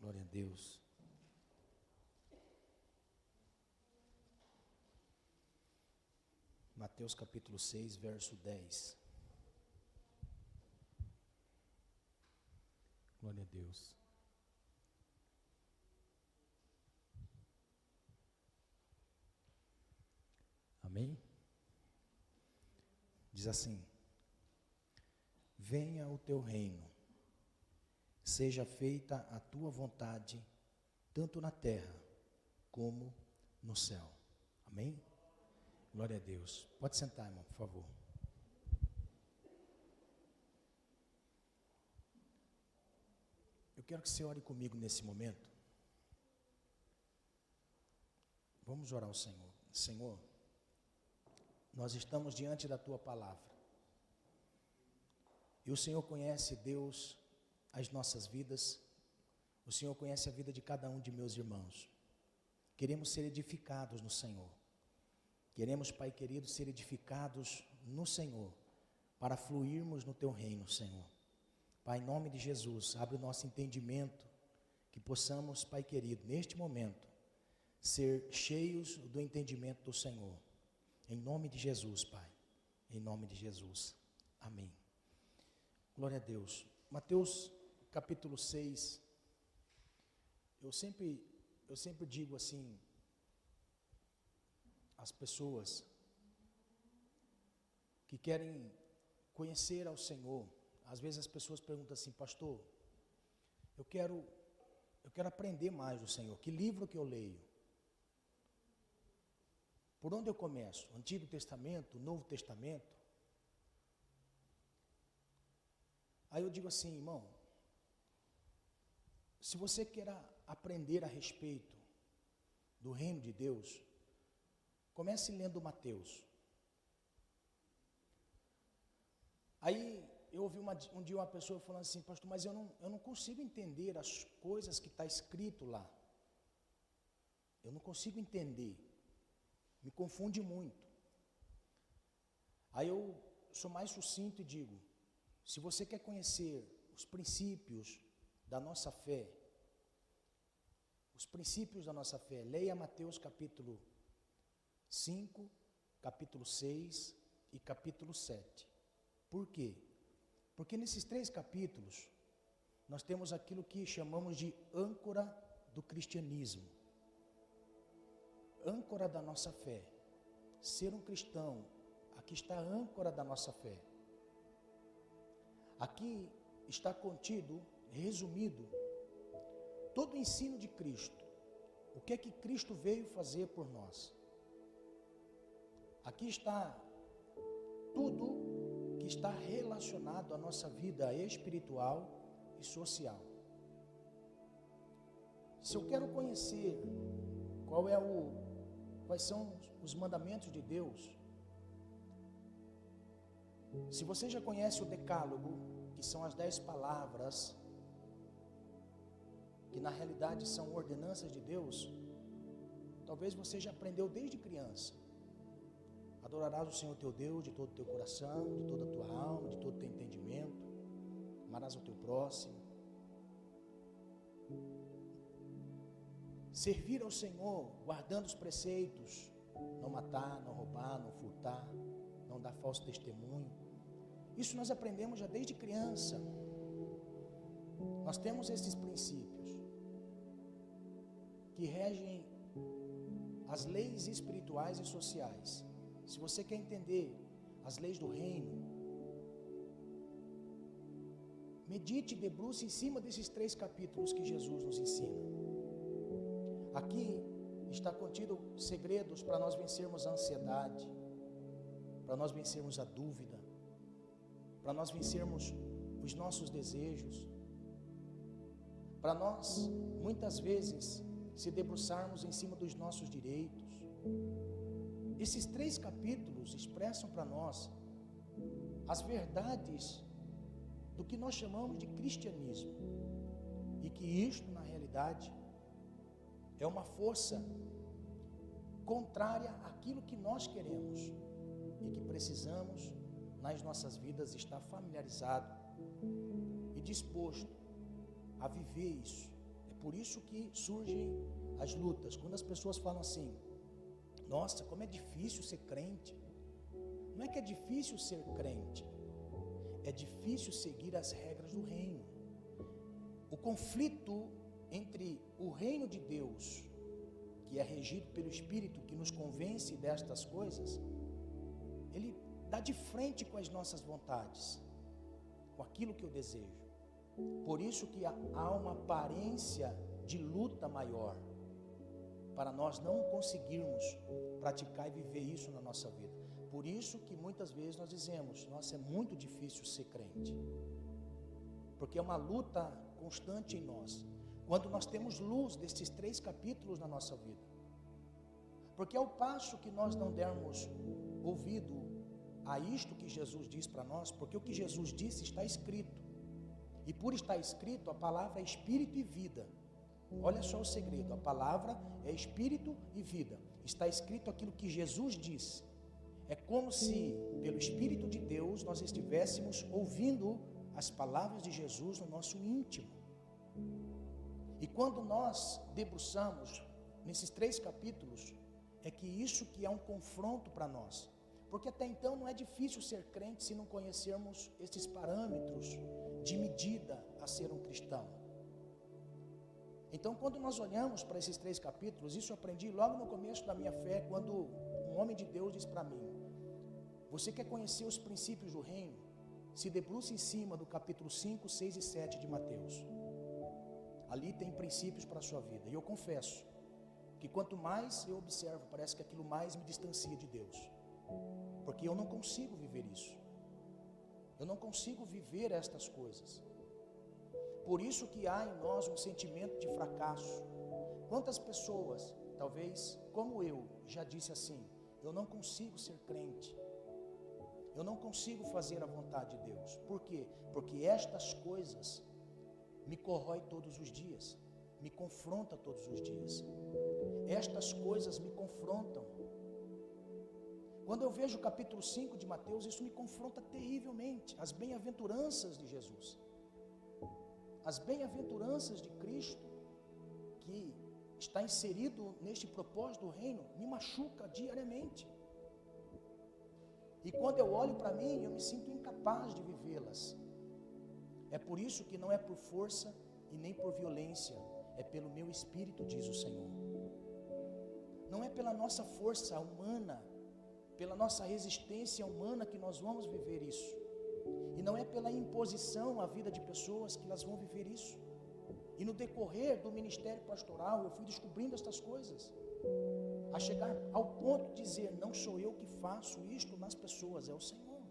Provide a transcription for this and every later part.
Glória a Deus. Mateus capítulo 6, verso 10. Glória a Deus. Amém? Diz assim: venha o teu reino, seja feita a tua vontade, tanto na terra como no céu. Amém? Glória a Deus. Pode sentar, irmão, por favor. Eu quero que você ore comigo nesse momento. Vamos orar ao Senhor. Senhor, nós estamos diante da tua palavra. E o Senhor conhece, Deus, as nossas vidas. O Senhor conhece a vida de cada um de meus irmãos. Queremos ser edificados no Senhor. Queremos, Pai querido, ser edificados no Senhor, para fluirmos no teu reino, Senhor. Pai, em nome de Jesus, abre o nosso entendimento, que possamos, Pai querido, neste momento, ser cheios do entendimento do Senhor. Em nome de Jesus, Pai. Em nome de Jesus. Amém. Glória a Deus. Mateus capítulo 6. Eu sempre digo assim, as pessoas que querem conhecer ao Senhor, às vezes as pessoas perguntam assim: pastor, eu quero aprender mais do Senhor, que livro que eu leio? Por onde eu começo? Antigo Testamento, Novo Testamento? Aí eu digo assim, irmão, se você quer aprender a respeito do reino de Deus, comece lendo Mateus. Aí eu ouvi um dia uma pessoa falando assim: pastor, mas eu não consigo entender as coisas que está escrito lá. Eu não consigo entender. Me confunde muito. Aí eu sou mais sucinto e digo: se você quer conhecer os princípios da nossa fé, leia Mateus capítulo 5, capítulo 6 e capítulo 7. Por quê? Porque nesses 3 capítulos, nós temos aquilo que chamamos de âncora do cristianismo. Âncora da nossa fé. Ser um cristão, aqui está a âncora da nossa fé. Aqui está contido, resumido, todo o ensino de Cristo. O que é que Cristo veio fazer por nós? Aqui está tudo que está relacionado à nossa vida espiritual e social. Se eu quero conhecer quais são os mandamentos de Deus, se você já conhece o Decálogo, que são as 10 palavras, que na realidade são ordenanças de Deus, talvez você já aprendeu desde criança. Adorarás o Senhor teu Deus de todo o teu coração, de toda a tua alma, de todo o teu entendimento. Amarás o teu próximo. Servir ao Senhor, guardando os preceitos. Não matar, não roubar, não furtar, não dar falso testemunho. Isso nós aprendemos já desde criança. Nós temos esses princípios que regem as leis espirituais e sociais. Se você quer entender as leis do reino, medite e debruce em cima desses 3 capítulos que Jesus nos ensina. Aqui está contido segredos para nós vencermos a ansiedade, para nós vencermos a dúvida, para nós vencermos os nossos desejos, para nós, muitas vezes, se debruçarmos em cima dos nossos direitos. Esses 3 capítulos expressam para nós as verdades do que nós chamamos de cristianismo, e que isto, na realidade, é uma força contrária àquilo que nós queremos e que precisamos, nas nossas vidas, estar familiarizado e disposto a viver isso. É por isso que surgem as lutas. Quando as pessoas falam assim: nossa, como é difícil ser crente. Não é que é difícil ser crente, é difícil seguir as regras do reino. O conflito entre o reino de Deus, que é regido pelo Espírito, que nos convence destas coisas, ele dá de frente com as nossas vontades, com aquilo que eu desejo. Por isso que há uma aparência de luta maior, para nós não conseguirmos praticar e viver isso na nossa vida. Por isso que muitas vezes nós dizemos: nossa, é muito difícil ser crente, porque é uma luta constante em nós, quando nós temos luz destes 3 capítulos na nossa vida. Porque ao passo que nós não dermos ouvido a isto que Jesus diz para nós, porque o que Jesus disse está escrito, e por estar escrito, a palavra é espírito e vida. Olha só o segredo: a palavra é espírito e vida. Está escrito aquilo que Jesus disse. É como se, pelo Espírito de Deus, nós estivéssemos ouvindo as palavras de Jesus no nosso íntimo. E quando nós debruçamos nesses 3 capítulos, é que isso que é um confronto para nós. Porque até então não é difícil ser crente se não conhecermos esses parâmetros de medida a ser um cristão. Então, quando nós olhamos para esses 3 capítulos, isso eu aprendi logo no começo da minha fé, quando um homem de Deus disse para mim: você quer conhecer os princípios do reino? Se debruce em cima do capítulo 5, 6 e 7 de Mateus. Ali tem princípios para a sua vida. E eu confesso que quanto mais eu observo, parece que aquilo mais me distancia de Deus. Porque eu não consigo viver isso. Eu não consigo viver estas coisas. Por isso que há em nós um sentimento de fracasso. Quantas pessoas, talvez como eu, já disse assim: eu não consigo ser crente. Eu não consigo fazer a vontade de Deus. Por quê? Porque estas coisas me corroem todos os dias, me confrontam todos os dias. Estas coisas me confrontam. Quando eu vejo o capítulo 5 de Mateus, isso me confronta terrivelmente. As bem-aventuranças de Jesus, as bem-aventuranças de Cristo, que está inserido neste propósito do reino, me machuca diariamente. E quando eu olho para mim, eu me sinto incapaz de vivê-las. É por isso que não é por força e nem por violência, é pelo meu Espírito, diz o Senhor. Não é pela nossa força humana, pela nossa resistência humana que nós vamos viver isso. E não é pela imposição à vida de pessoas que elas vão viver isso. E no decorrer do ministério pastoral, eu fui descobrindo estas coisas, a chegar ao ponto de dizer: não sou eu que faço isto nas pessoas, é o Senhor.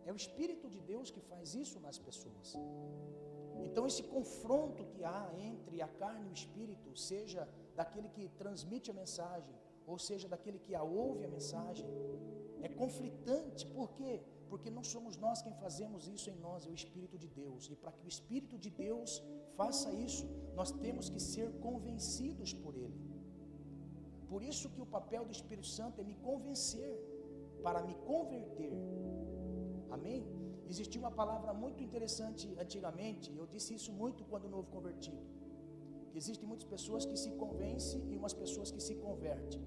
É o Espírito de Deus que faz isso nas pessoas. Então esse confronto que há entre a carne e o Espírito, seja daquele que transmite a mensagem, ou seja daquele que a ouve a mensagem, é conflitante. Por quê? Porque não somos nós quem fazemos isso em nós, é o Espírito de Deus. E para que o Espírito de Deus faça isso, nós temos que ser convencidos por Ele. Por isso que o papel do Espírito Santo é me convencer, para me converter. Amém? Existia uma palavra muito interessante antigamente, eu disse isso muito quando novo convertido, que existem muitas pessoas que se convencem e umas pessoas que se convertem.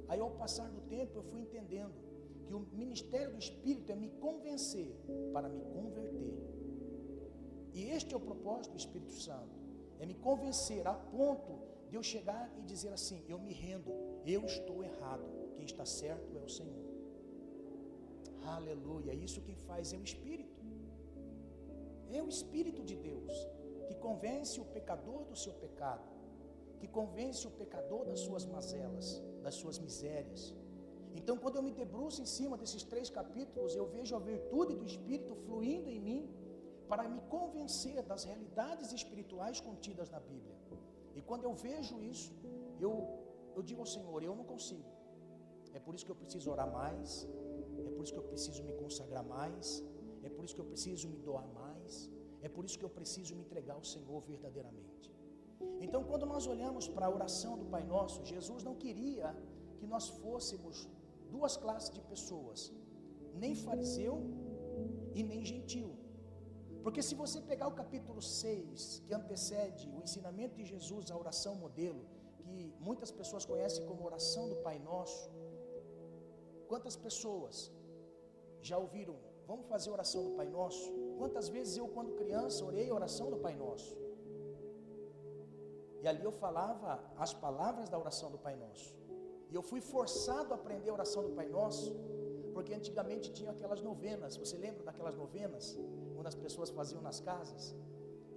Aí ao passar do tempo eu fui entendendo que o ministério do Espírito é me convencer para me converter. E este é o propósito do Espírito Santo, é me convencer a ponto de eu chegar e dizer assim: eu me rendo, eu estou errado, quem está certo é o Senhor. Aleluia, isso quem faz é o Espírito. É o Espírito de Deus que convence o pecador do seu pecado, que convence o pecador das suas mazelas, das suas misérias. Então quando eu me debruço em cima desses 3 capítulos, eu vejo a virtude do Espírito fluindo em mim para me convencer das realidades espirituais contidas na Bíblia. E quando eu vejo isso, eu digo ao Senhor: eu não consigo. É por isso que eu preciso orar mais, é por isso que eu preciso me consagrar mais, é por isso que eu preciso me doar mais, é por isso que eu preciso me entregar ao Senhor verdadeiramente. Então quando nós olhamos para a oração do Pai Nosso, Jesus não queria que nós fôssemos 2 classes de pessoas, nem fariseu e nem gentil. Porque se você pegar o capítulo 6, que antecede o ensinamento de Jesus, a oração modelo, que muitas pessoas conhecem como oração do Pai Nosso, quantas pessoas já ouviram, vamos fazer oração do Pai Nosso? Quantas vezes eu, quando criança, orei a oração do Pai Nosso? E ali eu falava as palavras da oração do Pai Nosso. E eu fui forçado a aprender a oração do Pai Nosso, porque antigamente tinha aquelas novenas. Você lembra daquelas novenas? Quando as pessoas faziam nas casas.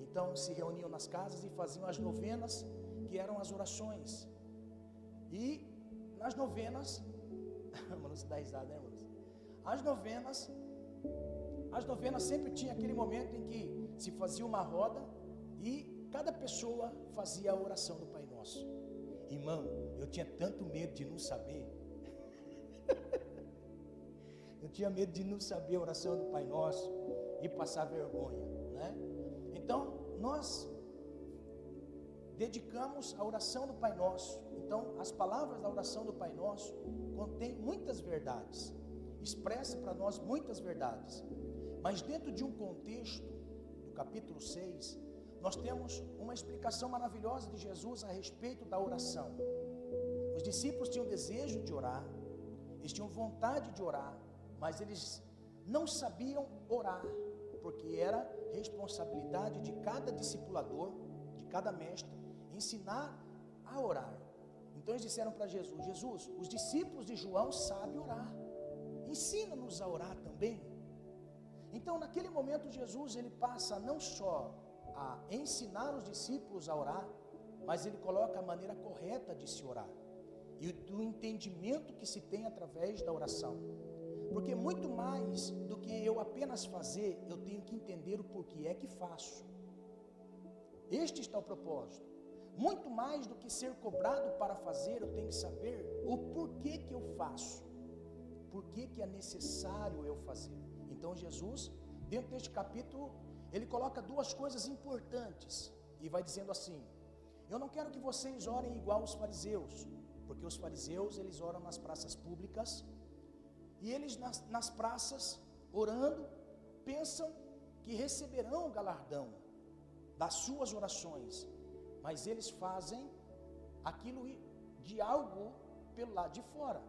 Então se reuniam nas casas e faziam as novenas, que eram as orações. E nas novenas, mano, se dá risada, né, mano? As novenas sempre tinha aquele momento em que se fazia uma roda e cada pessoa fazia a oração do Pai Nosso. Irmão, eu tinha tanto medo de não saber. Eu tinha medo de não saber a oração do Pai Nosso e passar vergonha, né? Então, nós dedicamos a oração do Pai Nosso. Então, as palavras da oração do Pai Nosso contêm muitas verdades, expressa para nós muitas verdades. Mas dentro de um contexto, do capítulo 6, nós temos uma explicação maravilhosa de Jesus a respeito da oração. Os discípulos tinham desejo de orar, eles tinham vontade de orar, mas eles não sabiam orar, porque era responsabilidade de cada discipulador, de cada mestre, ensinar a orar. Então eles disseram para Jesus: Jesus, os discípulos de João sabem orar, ensina-nos a orar também. Então naquele momento Jesus, ele passa não só a ensinar os discípulos a orar, mas ele coloca a maneira correta de se orar, e do entendimento que se tem através da oração. Porque muito mais do que eu apenas fazer, eu tenho que entender o porquê é que faço. Este está o propósito. Muito mais do que ser cobrado para fazer, eu tenho que saber o porquê que eu faço, porquê que é necessário eu fazer. Então Jesus, dentro deste capítulo, ele coloca duas coisas importantes e vai dizendo assim: eu não quero que vocês orem igual os fariseus, porque os fariseus, eles oram nas praças públicas, e eles nas praças, orando, pensam que receberão o galardão das suas orações, mas eles fazem aquilo de algo pelo lado de fora.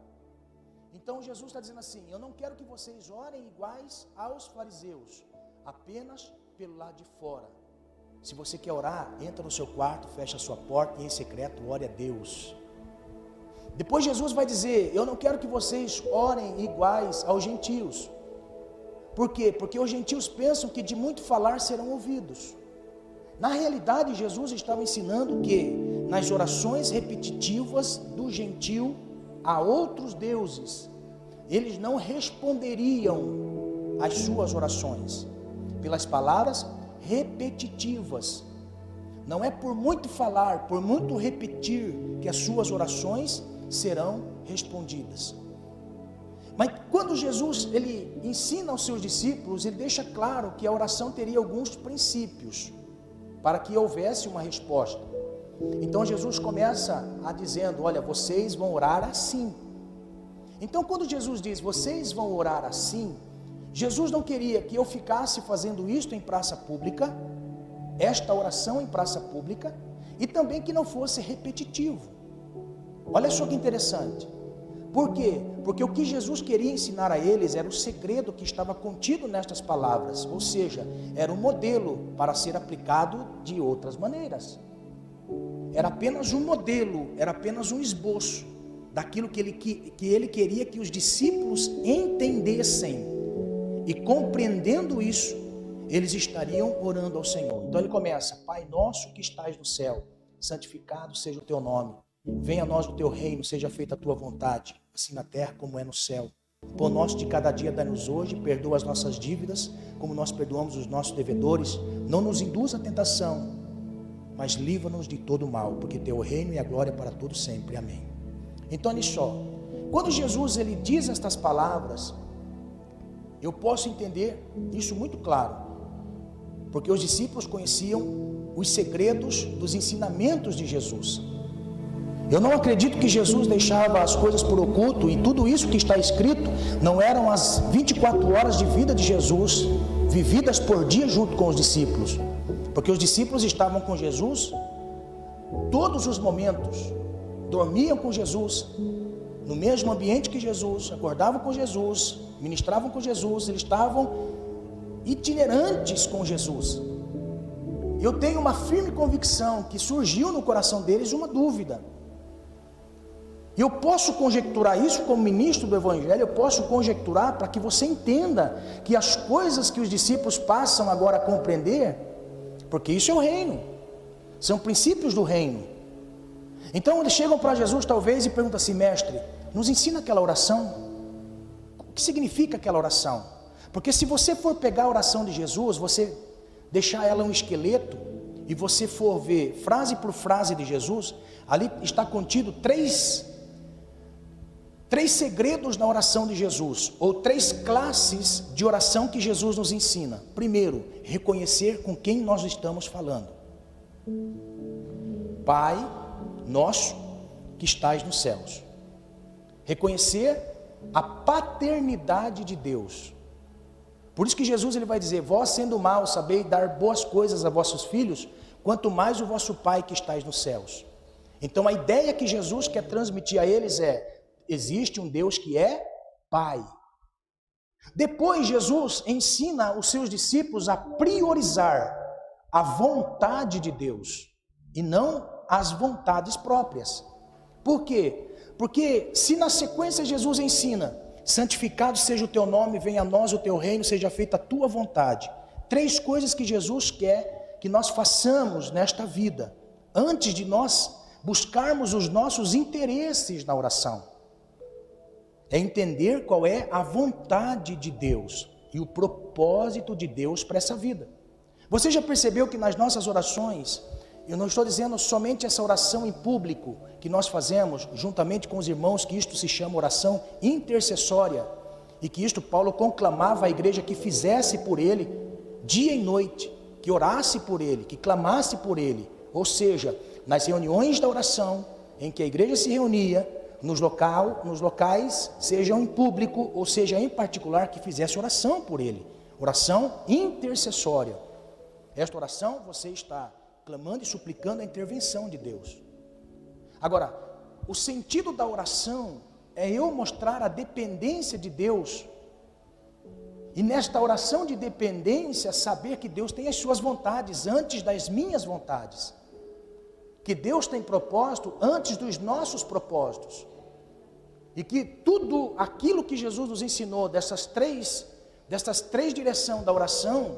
Então Jesus está dizendo assim: eu não quero que vocês orem iguais aos fariseus, apenas pelo lado de fora. Se você quer orar, entra no seu quarto, fecha a sua porta e em secreto ore a Deus. Depois Jesus vai dizer: eu não quero que vocês orem iguais aos gentios. Por quê? Porque os gentios pensam que de muito falar serão ouvidos. Na realidade, Jesus estava ensinando que nas orações repetitivas do gentio a outros deuses, eles não responderiam às suas orações pelas palavras repetitivas. Não é por muito falar, por muito repetir, que as suas orações serão respondidas. Mas quando Jesus ele ensina aos seus discípulos, ele deixa claro que a oração teria alguns princípios para que houvesse uma resposta. Então Jesus começa dizendo: olha, vocês vão orar assim. Então quando Jesus diz vocês vão orar assim, Jesus não queria que eu ficasse fazendo isto em praça pública, esta oração em praça pública, e também que não fosse repetitivo. Olha só que interessante. Por quê? Porque o que Jesus queria ensinar a eles era o segredo que estava contido nestas palavras, ou seja, era um modelo para ser aplicado de outras maneiras. Era apenas um modelo, era apenas um esboço daquilo que ele queria que os discípulos entendessem, e compreendendo isso, eles estariam orando ao Senhor. Então ele começa: Pai nosso que estás no céu, santificado seja o teu nome. Venha a nós o teu reino, seja feita a tua vontade, assim na terra como é no céu. O pão nosso de cada dia dá-nos hoje, perdoa as nossas dívidas, como nós perdoamos os nossos devedores. Não nos induza à tentação, mas livra-nos de todo mal, porque teu reino e a glória para todo sempre. Amém. Então olha só, quando Jesus ele diz estas palavras, eu posso entender isso muito claro, porque os discípulos conheciam os segredos dos ensinamentos de Jesus. Eu não acredito que Jesus deixava as coisas por oculto, e tudo isso que está escrito não eram as 24 horas de vida de Jesus, vividas por dia junto com os discípulos, porque os discípulos estavam com Jesus todos os momentos, dormiam com Jesus, no mesmo ambiente que Jesus, acordavam com Jesus, ministravam com Jesus, eles estavam itinerantes com Jesus. Eu tenho uma firme convicção que surgiu no coração deles uma dúvida. Eu posso conjecturar isso como ministro do Evangelho, eu posso conjecturar para que você entenda que as coisas que os discípulos passam agora a compreender, porque isso é o reino, são princípios do reino. Então eles chegam para Jesus talvez e perguntam assim: mestre, nos ensina aquela oração. O que significa aquela oração? Porque se você for pegar a oração de Jesus, você deixar ela um esqueleto, e você for ver frase por frase de Jesus, ali está contido três segredos na oração de Jesus, ou 3 classes de oração que Jesus nos ensina. Primeiro, reconhecer com quem nós estamos falando. Pai nosso que estais nos céus. Reconhecer a paternidade de Deus. Por isso que Jesus ele vai dizer: vós sendo maus sabeis dar boas coisas a vossos filhos, quanto mais o vosso Pai que estais nos céus. Então a ideia que Jesus quer transmitir a eles é: existe um Deus que é Pai. Depois Jesus ensina os seus discípulos a priorizar a vontade de Deus e não as vontades próprias. Por quê? Porque se na sequência Jesus ensina: santificado seja o teu nome, venha a nós o teu reino, seja feita a tua vontade. 3 coisas que Jesus quer que nós façamos nesta vida, antes de nós buscarmos os nossos interesses na oração. É entender qual é a vontade de Deus e o propósito de Deus para essa vida. Você já percebeu que nas nossas orações, eu não estou dizendo somente essa oração em público que nós fazemos juntamente com os irmãos, que isto se chama oração intercessória, e que isto Paulo conclamava a igreja que fizesse por ele dia e noite, que orasse por ele, que clamasse por ele. Ou seja, nas reuniões da oração em que a igreja se reunia, nos locais, sejam em público ou seja em particular, que fizesse oração por ele, oração intercessória. Esta oração você está clamando e suplicando a intervenção de Deus. Agora, o sentido da oração é eu mostrar a dependência de Deus, e nesta oração de dependência saber que Deus tem as suas vontades antes das minhas vontades, que Deus tem propósito antes dos nossos propósitos, e que tudo aquilo que Jesus nos ensinou dessas três direções da oração,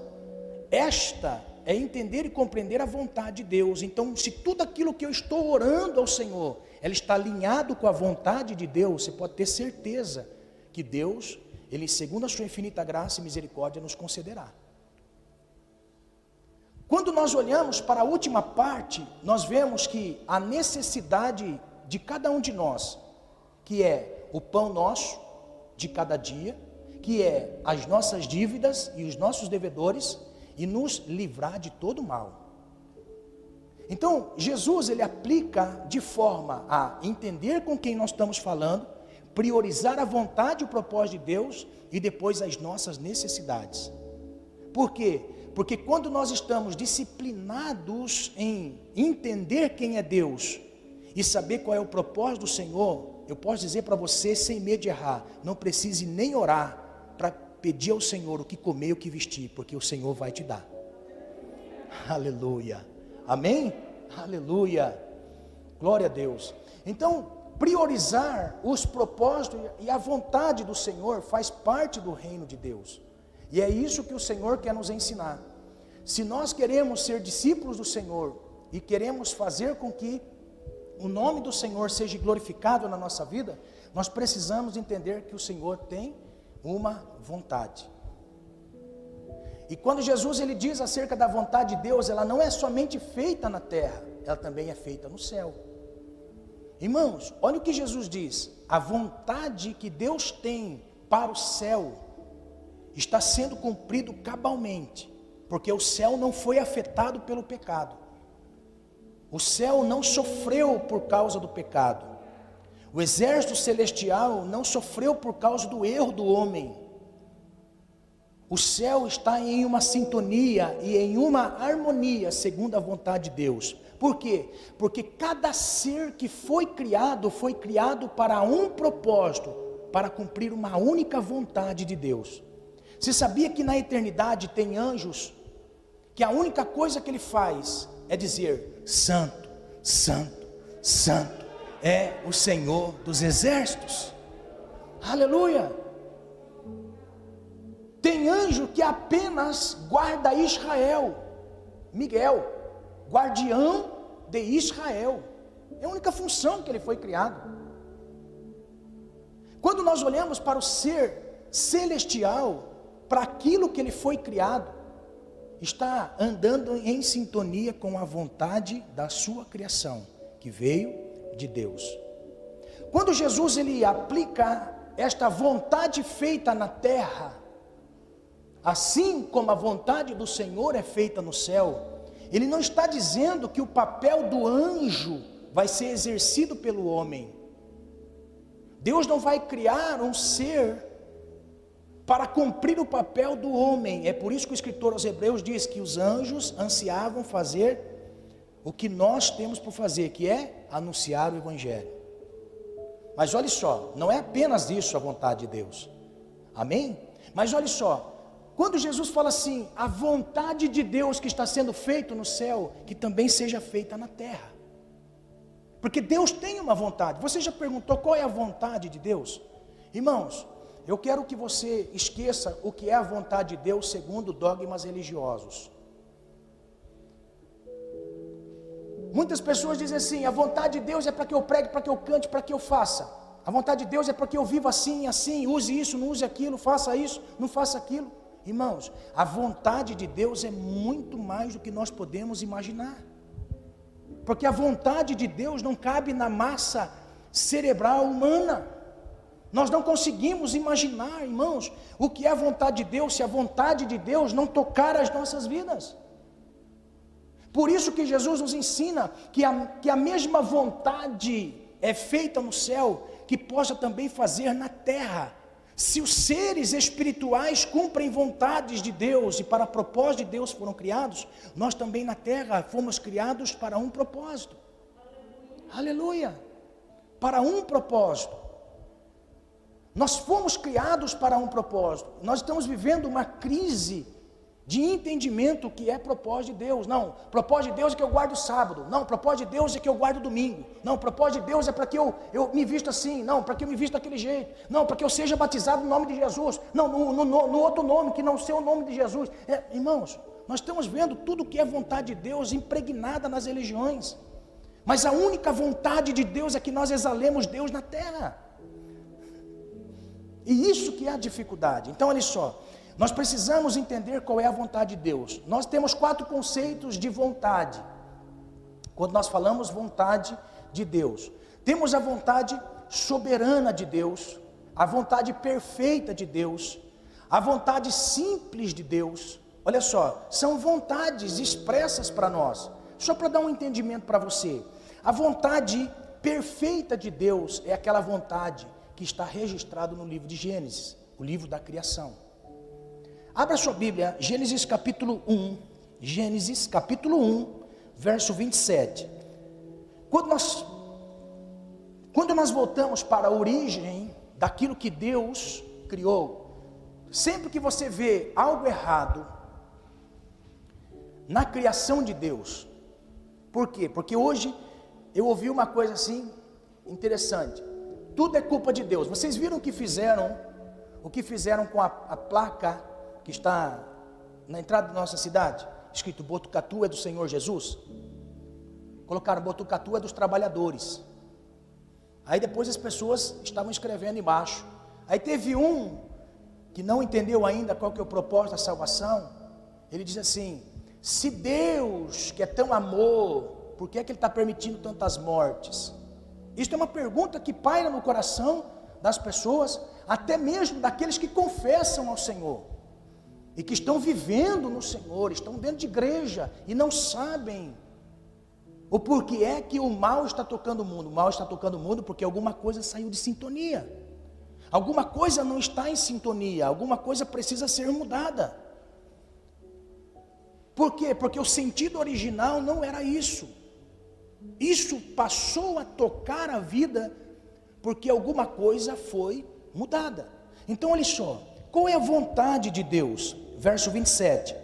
esta é entender e compreender a vontade de Deus. Então, se tudo aquilo que eu estou orando ao Senhor, ela está alinhado com a vontade de Deus, você pode ter certeza que Deus, Ele, segundo a sua infinita graça e misericórdia, nos concederá. Quando nós olhamos para a última parte, nós vemos que a necessidade de cada um de nós, que é o pão nosso de cada dia, que é as nossas dívidas e os nossos devedores, e nos livrar de todo mal. Então, Jesus ele aplica de forma a entender com quem nós estamos falando, priorizar a vontade e o propósito de Deus, e depois as nossas necessidades. Por quê? Porque quando nós estamos disciplinados em entender quem é Deus e saber qual é o propósito do Senhor, eu posso dizer para você sem medo de errar, não precise nem orar para pedir ao Senhor o que comer e o que vestir, porque o Senhor vai te dar. Aleluia. Amém? Aleluia. Glória a Deus. Então, priorizar os propósitos e a vontade do Senhor faz parte do reino de Deus. E é isso que o Senhor quer nos ensinar. Se nós queremos ser discípulos do Senhor e queremos fazer com que o nome do Senhor seja glorificado na nossa vida, nós precisamos entender que o Senhor tem uma vontade. E quando Jesus ele diz acerca da vontade de Deus, ela não é somente feita na terra, ela também é feita no céu. Irmãos, olha o que Jesus diz: a vontade que Deus tem para o céu está sendo cumprido cabalmente, porque o céu não foi afetado pelo pecado. O céu não sofreu por causa do pecado. O exército celestial não sofreu por causa do erro do homem. O céu está em uma sintonia e em uma harmonia segundo a vontade de Deus. Por quê? Porque cada ser que foi criado para um propósito, para cumprir uma única vontade de Deus. Você sabia que na eternidade tem anjos, que a única coisa que ele faz é dizer: Santo, Santo, Santo é o Senhor dos exércitos. Aleluia! Tem anjo que apenas guarda Israel, Miguel, guardião de Israel. É a única função que ele foi criado. Quando nós olhamos para o ser celestial, para aquilo que ele foi criado, está andando em sintonia com a vontade da sua criação, que veio de Deus. Quando Jesus ele aplica esta vontade feita na terra, assim como a vontade do Senhor é feita no céu, ele não está dizendo que o papel do anjo vai ser exercido pelo homem. Deus não vai criar um ser para cumprir o papel do homem. É por isso que o escritor aos Hebreus diz que os anjos ansiavam fazer o que nós temos por fazer, que é anunciar o Evangelho. Mas olha só, não é apenas isso a vontade de Deus. Amém? Mas olha só, quando Jesus fala assim, a vontade de Deus que está sendo feita no céu, que também seja feita na terra. Porque Deus tem uma vontade. Você já perguntou qual é a vontade de Deus? Irmãos, eu quero que você esqueça o que é a vontade de Deus segundo dogmas religiosos. Muitas pessoas dizem assim, a vontade de Deus é para que eu pregue, para que eu cante, para que eu faça. A vontade de Deus é para que eu viva assim, assim, use isso, não use aquilo, faça isso, não faça aquilo. Irmãos, a vontade de Deus é muito mais do que nós podemos imaginar. Porque a vontade de Deus não cabe na massa cerebral humana. Nós não conseguimos imaginar, irmãos, o que é a vontade de Deus, se a vontade de Deus não tocar as nossas vidas. Por isso que Jesus nos ensina que a mesma vontade é feita no céu, que possa também fazer na terra. Se os seres espirituais cumprem vontades de Deus e para propósito de Deus foram criados, nós também na terra fomos criados para um propósito. Aleluia! Para um propósito. Nós fomos criados para um propósito. Nós estamos vivendo uma crise de entendimento que é propósito de Deus. Não, propósito de Deus é que eu guardo o sábado. Não, propósito de Deus é que eu guardo o domingo. Não, propósito de Deus é para que eu me visto assim. Não, para que eu me visto daquele jeito. Não, para que eu seja batizado no nome de Jesus. Não, no outro nome, que não seja o nome de Jesus. Irmãos, nós estamos vendo tudo que é vontade de Deus impregnada nas religiões. Mas a única vontade de Deus é que nós exalemos Deus na terra. E isso que é a dificuldade. Então, olha só. Nós precisamos entender qual é a vontade de Deus. Nós temos 4 conceitos de vontade. Quando nós falamos vontade de Deus, temos a vontade soberana de Deus, a vontade perfeita de Deus, a vontade simples de Deus. Olha só, são vontades expressas para nós. Só para dar um entendimento para você. A vontade perfeita de Deus é aquela vontade que está registrada no livro de Gênesis, o livro da criação. Abra sua Bíblia, Gênesis capítulo 1, Gênesis capítulo 1, verso 27. Quando nós voltamos para a origem daquilo que Deus criou, sempre que você vê algo errado na criação de Deus, por quê? Porque hoje eu ouvi uma coisa assim interessante, tudo é culpa de Deus. Vocês viram o que fizeram com a placa que está na entrada da nossa cidade, escrito Botucatu é do Senhor Jesus? Colocaram Botucatu é dos trabalhadores. Aí depois as pessoas estavam escrevendo embaixo. Aí teve um que não entendeu ainda qual que é o propósito da salvação. Ele diz assim, se Deus que é tão amor, por que é que Ele está permitindo tantas mortes? Isso é uma pergunta que paira no coração das pessoas, até mesmo daqueles que confessam ao Senhor e que estão vivendo no Senhor, estão dentro de igreja e não sabem o porquê é que o mal está tocando o mundo. O mal está tocando o mundo porque alguma coisa saiu de sintonia. Alguma coisa não está em sintonia, alguma coisa precisa ser mudada. Por quê? Porque o sentido original não era isso. Isso passou a tocar a vida porque alguma coisa foi mudada. Então olha só, qual é a vontade de Deus? Verso 27.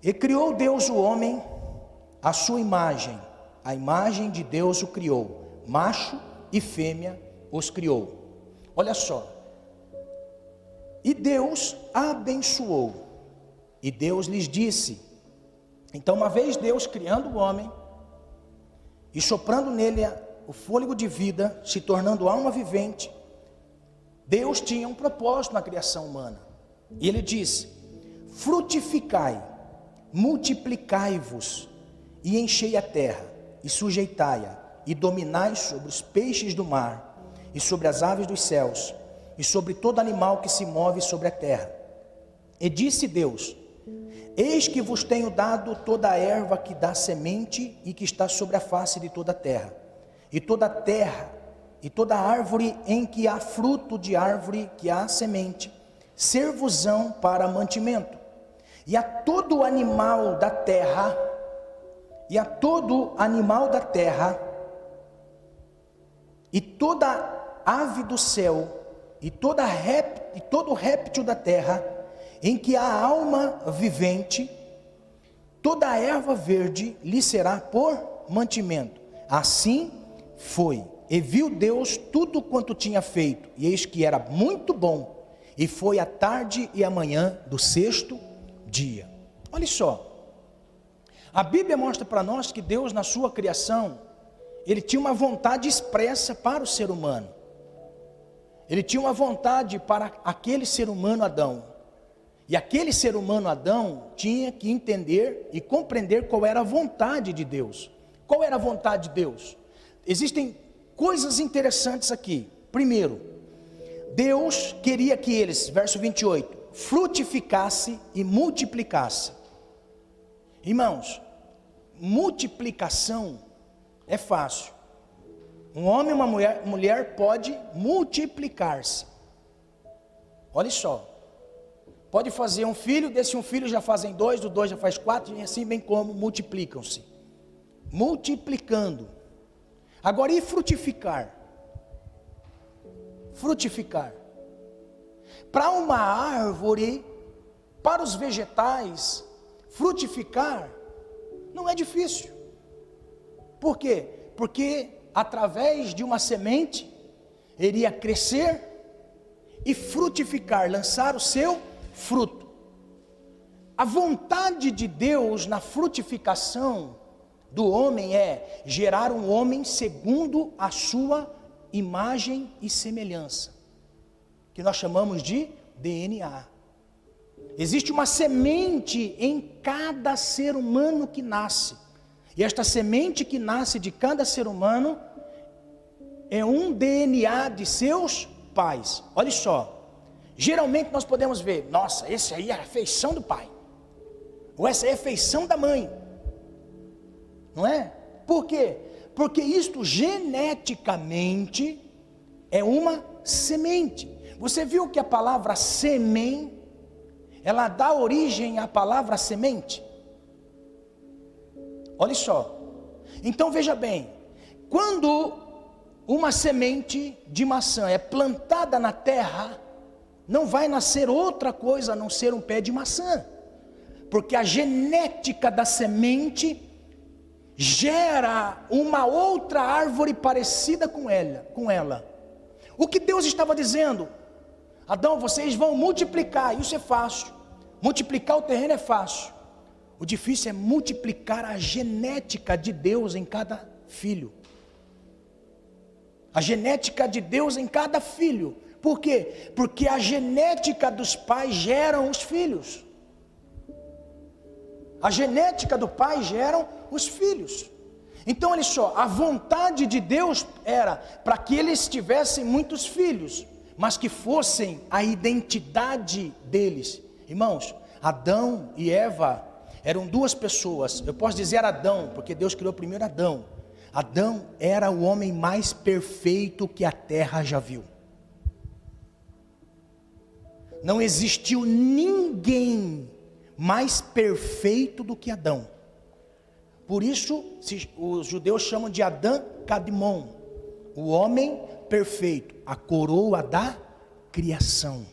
E criou Deus o homem à sua imagem, a imagem de Deus o criou, macho e fêmea os criou. Olha só, e Deus abençoou, e Deus lhes disse. Então uma vez Deus criando o homem, e soprando nele o fôlego de vida, se tornando alma vivente, Deus tinha um propósito na criação humana, e Ele disse: frutificai, multiplicai-vos, e enchei a terra, e sujeitai-a, e dominai sobre os peixes do mar, e sobre as aves dos céus, e sobre todo animal que se move sobre a terra. E disse Deus: eis que vos tenho dado toda a erva que dá semente e que está sobre a face de toda a terra, e toda árvore em que há fruto de árvore que há semente, ser-vos-ão para mantimento. E a todo animal da terra, e toda ave do céu, e todo réptil da terra, em que há alma vivente, toda a erva verde lhe será por mantimento. Assim foi. E viu Deus tudo quanto tinha feito, e eis que era muito bom. E foi a tarde e a manhã do sexto dia. Olha só, a Bíblia mostra para nós que Deus, na sua criação, Ele tinha uma vontade expressa para o ser humano. Ele tinha uma vontade para aquele ser humano Adão. E aquele ser humano Adão tinha que entender e compreender qual era a vontade de Deus. Qual era a vontade de Deus? Existem coisas interessantes aqui. Primeiro, Deus queria que eles, verso 28, frutificasse e multiplicasse. Irmãos, multiplicação é fácil. Um homem e uma mulher pode multiplicar-se. Olha só. Pode fazer um filho, desse um filho já fazem dois, do dois já faz quatro, e assim bem como multiplicam-se. Multiplicando. Agora, e frutificar? Frutificar. Para uma árvore, para os vegetais, frutificar não é difícil. Por quê? Porque através de uma semente, iria crescer e frutificar, lançar o seu fruto. A vontade de Deus na frutificação do homem é gerar um homem segundo a sua imagem e semelhança, que nós chamamos de DNA. Existe uma semente em cada ser humano que nasce, e esta semente que nasce de cada ser humano é um DNA de seus pais. Olha só, geralmente nós podemos ver, nossa, esse aí é a feição do pai, ou essa é a feição da mãe, não é? Por quê? Porque isto geneticamente é uma semente. Você viu que a palavra sêmen, ela dá origem à palavra semente? Olha só, então veja bem, quando uma semente de maçã é plantada na terra, não vai nascer outra coisa a não ser um pé de maçã, porque a genética da semente gera uma outra árvore parecida com ela. O que Deus estava dizendo? Adão, vocês vão multiplicar, isso é fácil, multiplicar o terreno é fácil, o difícil é multiplicar a genética de Deus em cada filho. A genética de Deus em cada filho. Por quê? Porque a genética dos pais geram os filhos. A genética do pai geram os filhos. Então olha só, a vontade de Deus era para que eles tivessem muitos filhos, mas que fossem a identidade deles. Irmãos, Adão e Eva eram duas pessoas. Eu posso dizer Adão, porque Deus criou primeiro Adão. Adão era o homem mais perfeito que a terra já viu. não existiu ninguém mais perfeito do que Adão. Por isso, os judeus chamam de Adão Kadmon, o homem perfeito, a coroa da criação.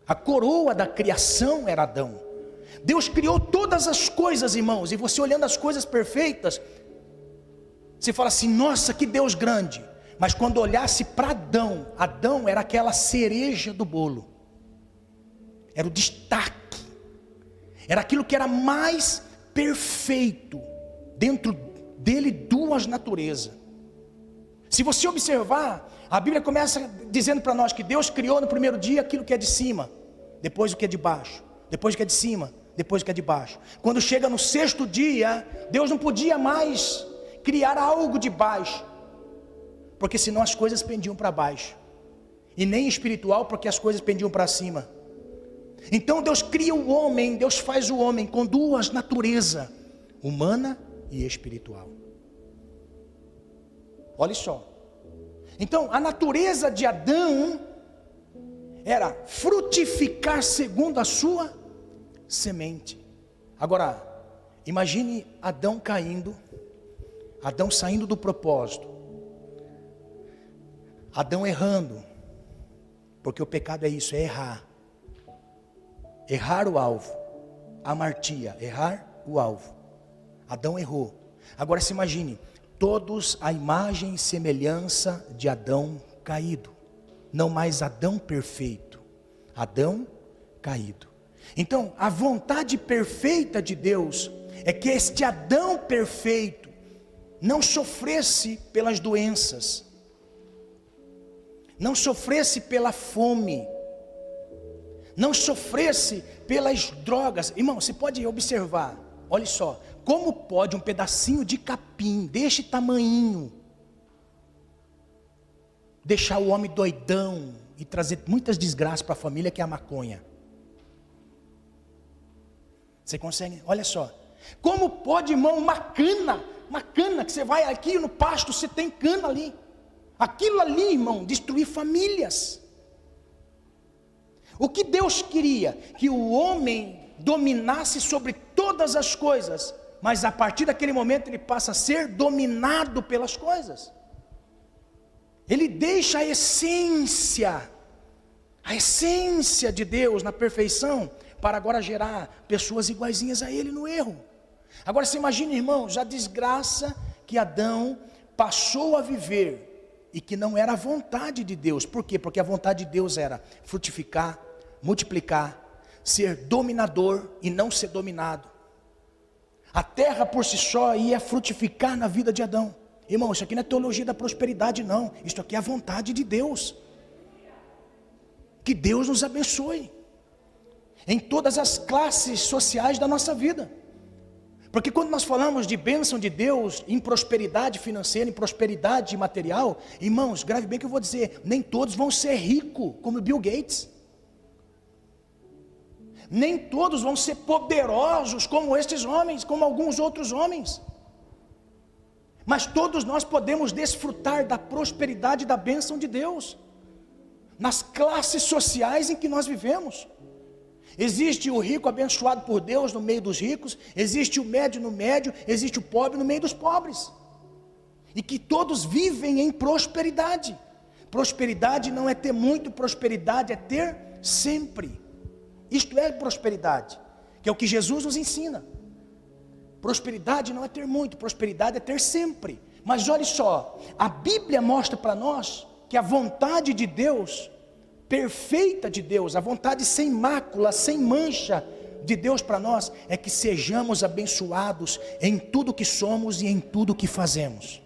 A coroa da criação era Adão. Deus criou todas as coisas, irmãos, e você olhando as coisas perfeitas, você fala assim, nossa, que Deus grande. Mas quando olhasse para Adão, Adão era aquela cereja do bolo, era o destaque, era aquilo que era mais perfeito, dentro dele duas naturezas. Se você observar, a Bíblia começa dizendo para nós que Deus criou no primeiro dia aquilo que é de cima, depois o que é de baixo, depois o que é de cima, depois o que é de baixo. Quando chega no sexto dia, Deus não podia mais criar algo de baixo, porque senão as coisas pendiam para baixo, e nem espiritual, porque as coisas pendiam para cima. Então Deus cria o homem, Deus faz o homem com duas naturezas, humana e espiritual. Olha só. Então a natureza de Adão era frutificar segundo a sua semente. Agora, imagine Adão caindo, Adão saindo do propósito, Adão errando, porque o pecado é isso, é errar. Errar o alvo, amartia, errar o alvo. Adão errou. Agora se imagine, todos a imagem e semelhança de Adão caído. Não mais Adão perfeito, Adão caído. Então a vontade perfeita de Deus é que este Adão perfeito não sofresse pelas doenças, não sofresse pela fome, não sofresse pelas drogas. Irmão, você pode observar, olha só, como pode um pedacinho de capim deste tamanhinho deixar o homem doidão e trazer muitas desgraças para a família, que é a maconha? Você consegue? Olha só, como pode, irmão, uma cana que você vai aqui no pasto, você tem cana ali, aquilo ali, irmão, destruir famílias. O que Deus queria? Que o homem dominasse sobre todas as coisas, mas a partir daquele momento ele passa a ser dominado pelas coisas. Ele deixa a essência de Deus na perfeição, para agora gerar pessoas iguaizinhas a ele no erro. Agora você imagina, irmãos, a desgraça que Adão passou a viver, e que não era a vontade de Deus. Por quê? Porque a vontade de Deus era frutificar, multiplicar, ser dominador e não ser dominado. A terra por si só ia frutificar na vida de Adão. Irmão, isso aqui não é teologia da prosperidade não, isso aqui é a vontade de Deus. Que Deus nos abençoe em todas as classes sociais da nossa vida. Porque quando nós falamos de bênção de Deus, em prosperidade financeira, em prosperidade material, irmãos, grave bem o que eu vou dizer, nem todos vão ser ricos como Bill Gates. Nem todos vão ser poderosos como estes homens, como alguns outros homens. Mas todos nós podemos desfrutar da prosperidade e da bênção de Deus, nas classes sociais em que nós vivemos. Existe o rico abençoado por Deus no meio dos ricos, existe o médio no médio, existe o pobre no meio dos pobres. E que todos vivem em prosperidade. Prosperidade não é ter muito, prosperidade é ter sempre. Isto é prosperidade, que é o que Jesus nos ensina. Prosperidade não é ter muito, prosperidade é ter sempre. Mas olha só, a Bíblia mostra para nós que a vontade de Deus, perfeita de Deus, a vontade sem mácula, sem mancha de Deus para nós, é que sejamos abençoados em tudo que somos e em tudo que fazemos.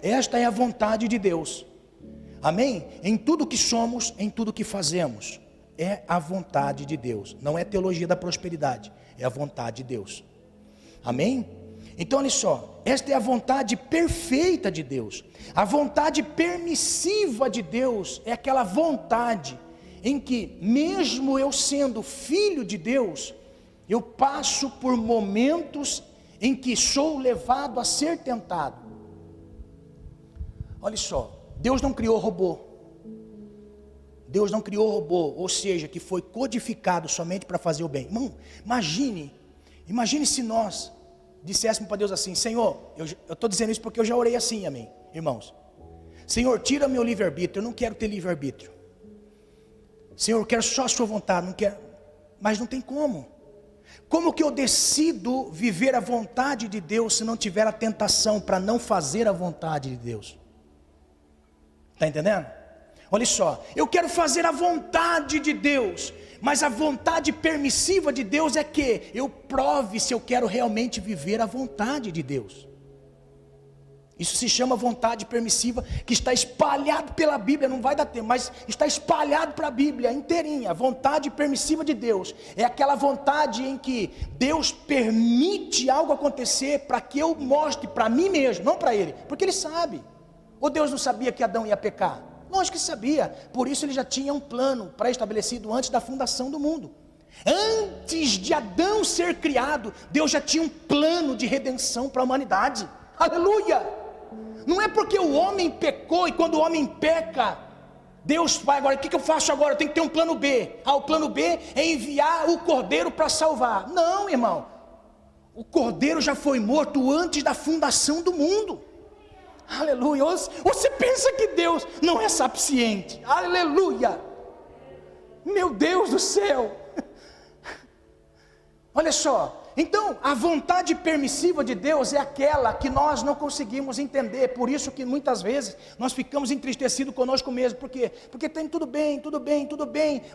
Esta é a vontade de Deus, amém? Em tudo que somos, em tudo que fazemos, é a vontade de Deus. Não é teologia da prosperidade, é a vontade de Deus, amém? Então olha só, esta é a vontade perfeita de Deus. A vontade permissiva de Deus é aquela vontade em que, mesmo eu sendo filho de Deus, eu passo por momentos em que sou levado a ser tentado. Olha só, Deus não criou robô, Deus não criou robô, ou seja, que foi codificado somente para fazer o bem. Irmão, imagine se nós disséssemos para Deus assim: Senhor, eu estou dizendo isso porque eu já orei assim, amém, irmãos. Senhor, tira meu livre-arbítrio, eu não quero ter livre-arbítrio. Senhor, eu quero só a sua vontade, não quero. Mas não tem como. Como que eu decido viver a vontade de Deus se não tiver a tentação para não fazer a vontade de Deus? Está entendendo? Olha só, eu quero fazer a vontade de Deus, mas a vontade permissiva de Deus é que eu prove se eu quero realmente viver a vontade de Deus. Isso se chama vontade permissiva, que está espalhado pela Bíblia, não vai dar tempo, mas está espalhado para a Bíblia inteirinha. A vontade permissiva de Deus é aquela vontade em que Deus permite algo acontecer para que eu mostre para mim mesmo, não para Ele, porque Ele sabe. Ou Deus não sabia que Adão ia pecar? Lógico que sabia, por isso Ele já tinha um plano pré-estabelecido antes da fundação do mundo. Antes de Adão ser criado, Deus já tinha um plano de redenção para a humanidade. Aleluia! Não é porque o homem pecou e quando o homem peca, Deus vai agora, o que eu faço agora? Eu tenho que ter um plano B. O plano B é enviar o cordeiro para salvar. Não, irmão. O cordeiro já foi morto antes da fundação do mundo. Aleluia. Você pensa que Deus não é sapiente? Aleluia. Meu Deus do céu. Olha só. Então, a vontade permissiva de Deus é aquela que nós não conseguimos entender. Por isso que muitas vezes nós ficamos entristecidos conosco mesmo. Por quê? Porque tem tudo bem.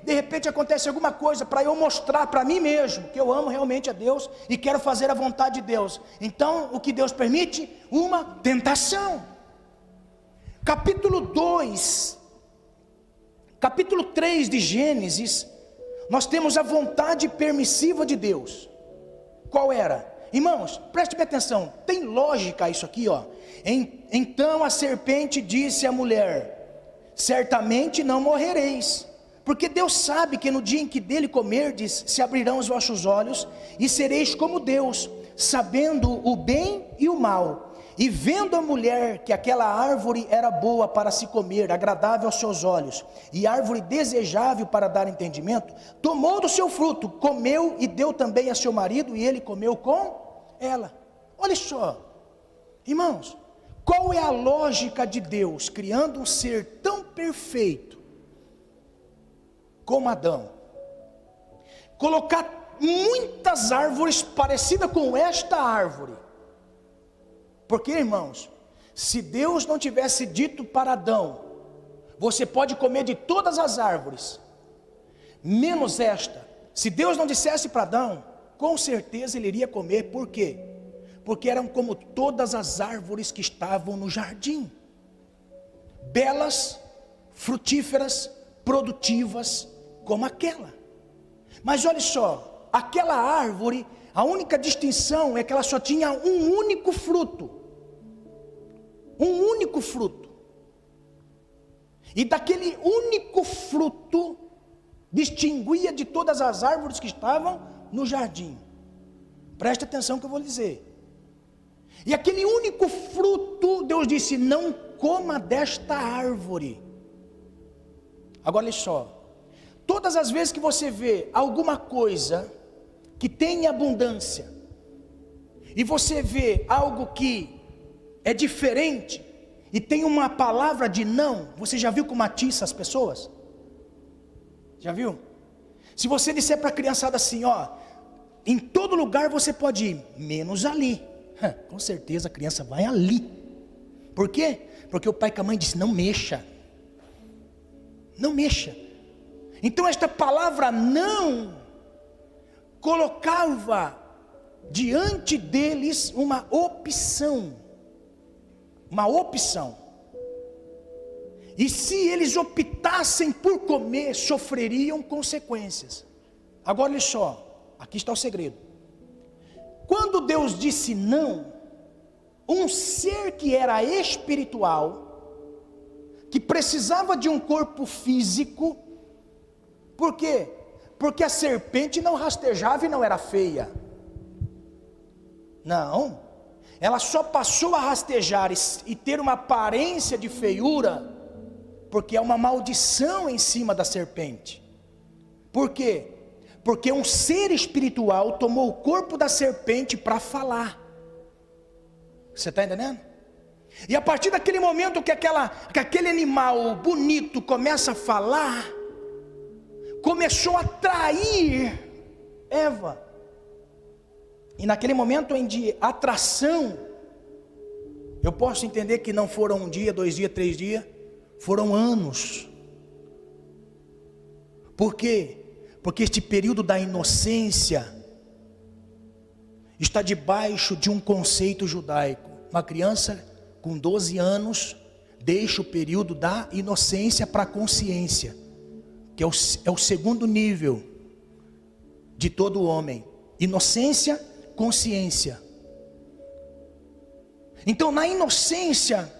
De repente acontece alguma coisa para eu mostrar para mim mesmo que eu amo realmente a Deus e quero fazer a vontade de Deus. Então, o que Deus permite? Uma tentação. Capítulo 2, capítulo 3 de Gênesis, nós temos a vontade permissiva de Deus. Qual era? Irmãos, preste bem atenção, tem lógica isso aqui, ó. Então a serpente disse à mulher: certamente não morrereis, porque Deus sabe que no dia em que dele comerdes, se abrirão os vossos olhos, e sereis como Deus, sabendo o bem e o mal. E vendo a mulher que aquela árvore era boa para se comer, agradável aos seus olhos, e árvore desejável para dar entendimento, tomou do seu fruto, comeu e deu também a seu marido, e ele comeu com ela. Olha só, irmãos, qual é a lógica de Deus criando um ser tão perfeito como Adão? Colocar muitas árvores parecidas com esta árvore. Porque, irmãos, se Deus não tivesse dito para Adão: você pode comer de todas as árvores, menos esta. Se Deus não dissesse para Adão, com certeza ele iria comer. Por quê? Porque eram como todas as árvores que estavam no jardim. Belas, frutíferas, produtivas, como aquela. Mas olha só, aquela árvore, a única distinção é que ela só tinha um único fruto. Um único fruto. E daquele único fruto distinguia de todas as árvores que estavam no jardim. Preste atenção que eu vou lhe dizer. E aquele único fruto, Deus disse: não coma desta árvore. Agora olha só, todas as vezes que você vê alguma coisa que tem abundância, e você vê algo que é diferente, e tem uma palavra de não, você já viu como atiça as pessoas? Já viu? Se você disser para a criançada assim, ó, em todo lugar você pode ir, menos ali, com certeza a criança vai ali. Por quê? Porque o pai e a mãe disse: não mexa. Não mexa. Então esta palavra não colocava diante deles uma opção. Uma opção. E se eles optassem por comer, sofreriam consequências. Agora olha só, aqui está o segredo. Quando Deus disse não, um ser que era espiritual, que precisava de um corpo físico, por quê? Porque a serpente não rastejava e não era feia. Não. Ela só passou a rastejar e ter uma aparência de feiura Porque é uma maldição em cima da serpente. Por quê? Porque um ser espiritual tomou o corpo da serpente para falar. Você está entendendo? E a partir daquele momento que aquele animal bonito começa a falar, começou a atrair Eva. E naquele momento de atração, eu posso entender que não foram 1 dia, 2 dias, 3 dias, foram anos. Por quê? Porque este período da inocência está debaixo de um conceito judaico. Uma criança com 12 anos deixa o período da inocência para a consciência, que é o segundo nível de todo homem. Inocência, consciência. Então, na inocência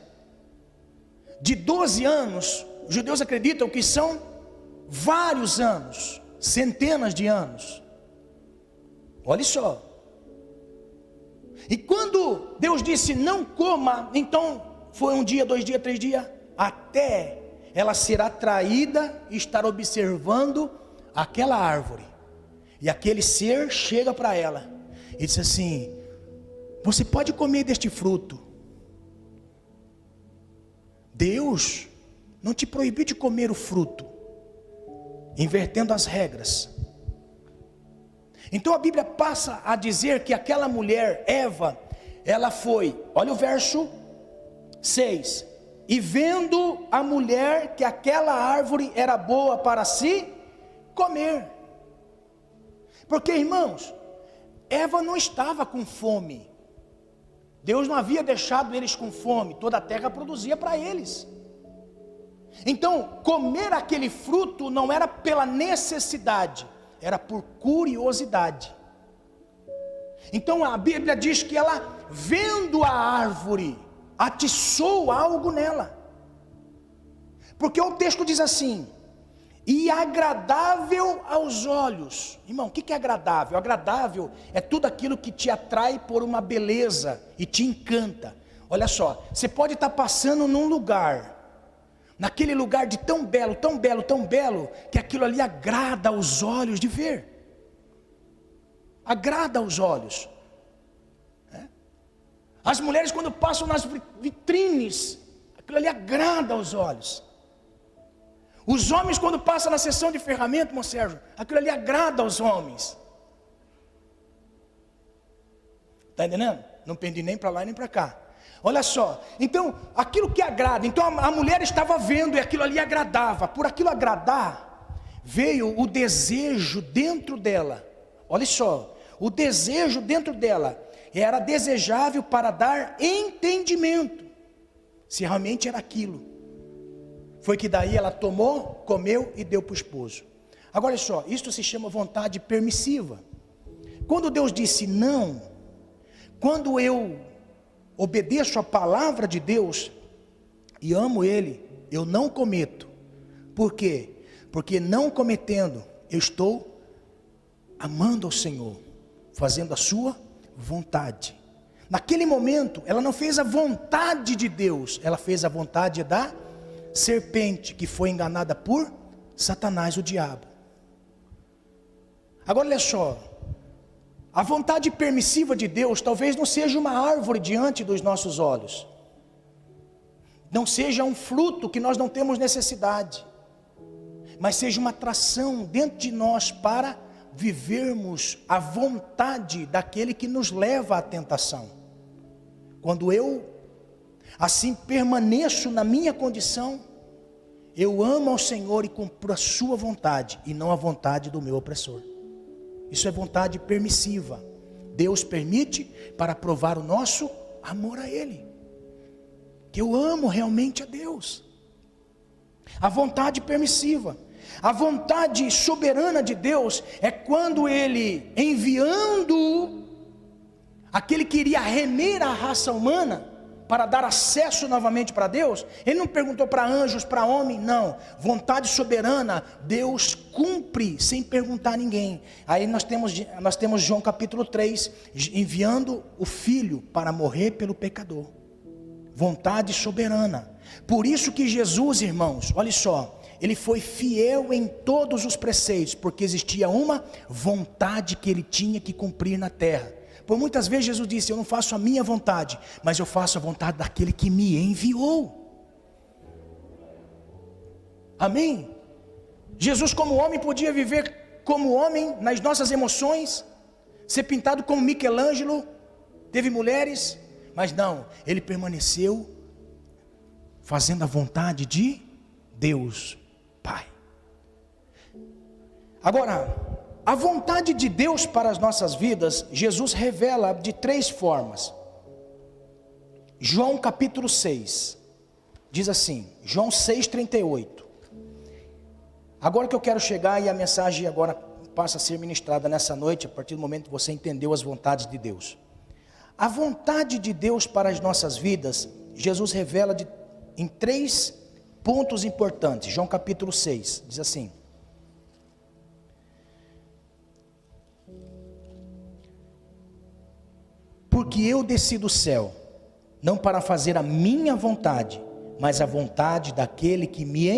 de 12 anos, os judeus acreditam que são vários anos, centenas de anos. Olha só. E quando Deus disse não coma, então foi 1 dia, 2 dias, 3 dias, até ela ser atraída e estar observando aquela árvore. E aquele ser chega para ela e diz assim: você pode comer deste fruto. Deus não te proibiu de comer o fruto, invertendo as regras. Então a Bíblia passa a dizer que aquela mulher, Eva, ela foi, olha o verso 6, e vendo a mulher que aquela árvore era boa para se comer. Porque, irmãos, Eva não estava com fome. Deus não havia deixado eles com fome, toda a terra produzia para eles. Então, comer aquele fruto não era pela necessidade, era por curiosidade. Então a Bíblia diz que ela, vendo a árvore, atiçou algo nela. Porque o texto diz assim: e agradável aos olhos. Irmão, o que é agradável? Agradável é tudo aquilo que te atrai por uma beleza e te encanta. Olha só, você pode estar passando num lugar, naquele lugar de tão belo, tão belo, tão belo, que aquilo ali agrada aos olhos de ver. Agrada aos olhos. As mulheres, quando passam nas vitrines, aquilo ali agrada aos olhos. Os homens, quando passam na sessão de ferramenta, irmão Sérgio, aquilo ali agrada aos homens. Está entendendo? Não pendi nem para lá nem para cá. Olha só, então, aquilo que agrada, então a mulher estava vendo e aquilo ali agradava. Por aquilo agradar, veio o desejo dentro dela. Olha só, o desejo dentro dela era desejável para dar entendimento, se realmente era aquilo. Foi que daí ela tomou, comeu e deu para o esposo. Agora olha só, isso se chama vontade permissiva. Quando Deus disse não, quando eu obedeço a palavra de Deus e amo Ele, eu não cometo. Por quê? Porque não cometendo, eu estou amando ao Senhor, fazendo a sua vontade. Naquele momento, ela não fez a vontade de Deus, ela fez a vontade da serpente, que foi enganada por Satanás, o diabo. Agora olha só, a vontade permissiva de Deus talvez não seja uma árvore diante dos nossos olhos, não seja um fruto que nós não temos necessidade, mas seja uma atração dentro de nós para vivermos a vontade daquele que nos leva à tentação. Quando eu assim permaneço na minha condição, eu amo ao Senhor e cumpro a sua vontade e não a vontade do meu opressor. Isso é vontade permissiva. Deus permite para provar o nosso amor a Ele, que eu amo realmente a Deus. A vontade permissiva. A vontade soberana de Deus é quando Ele, enviando aquele que iria remir a raça humana para dar acesso novamente para Deus, Ele não perguntou para anjos, para homem, não. Vontade soberana, Deus cumpre sem perguntar a ninguém. Aí nós temos João capítulo 3, enviando o Filho para morrer pelo pecador. vontade soberana. Por isso que Jesus, irmãos, olha só, ele foi fiel em todos os preceitos, porque existia uma vontade que ele tinha que cumprir na terra. Por muitas vezes Jesus disse: eu não faço a minha vontade, mas eu faço a vontade daquele que me enviou. Amém? Jesus, como homem, podia viver como homem nas nossas emoções, ser pintado como Michelangelo, teve mulheres, mas não, ele permaneceu fazendo a vontade de Deus Pai. Agora, a vontade de Deus para as nossas vidas, Jesus revela de 3 formas. João capítulo 6, diz assim, João 6,38. Agora que eu quero chegar, e a mensagem agora passa a ser ministrada nessa noite, a partir do momento que você entendeu as vontades de Deus. A vontade de Deus para as nossas vidas, Jesus revela em 3 pontos importantes. João capítulo 6, diz assim: porque eu desci do céu, não para fazer a minha vontade, mas a vontade daquele que me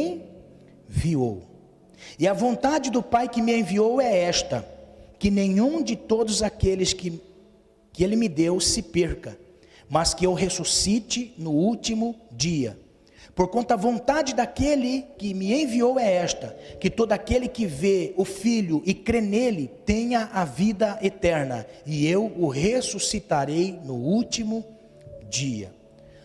enviou. E a vontade do Pai que me enviou é esta: que nenhum de todos aqueles que ele me deu se perca, mas que eu ressuscite no último dia. Porquanto a vontade daquele que me enviou é esta: que todo aquele que vê o Filho e crê nele tenha a vida eterna, e eu o ressuscitarei no último dia.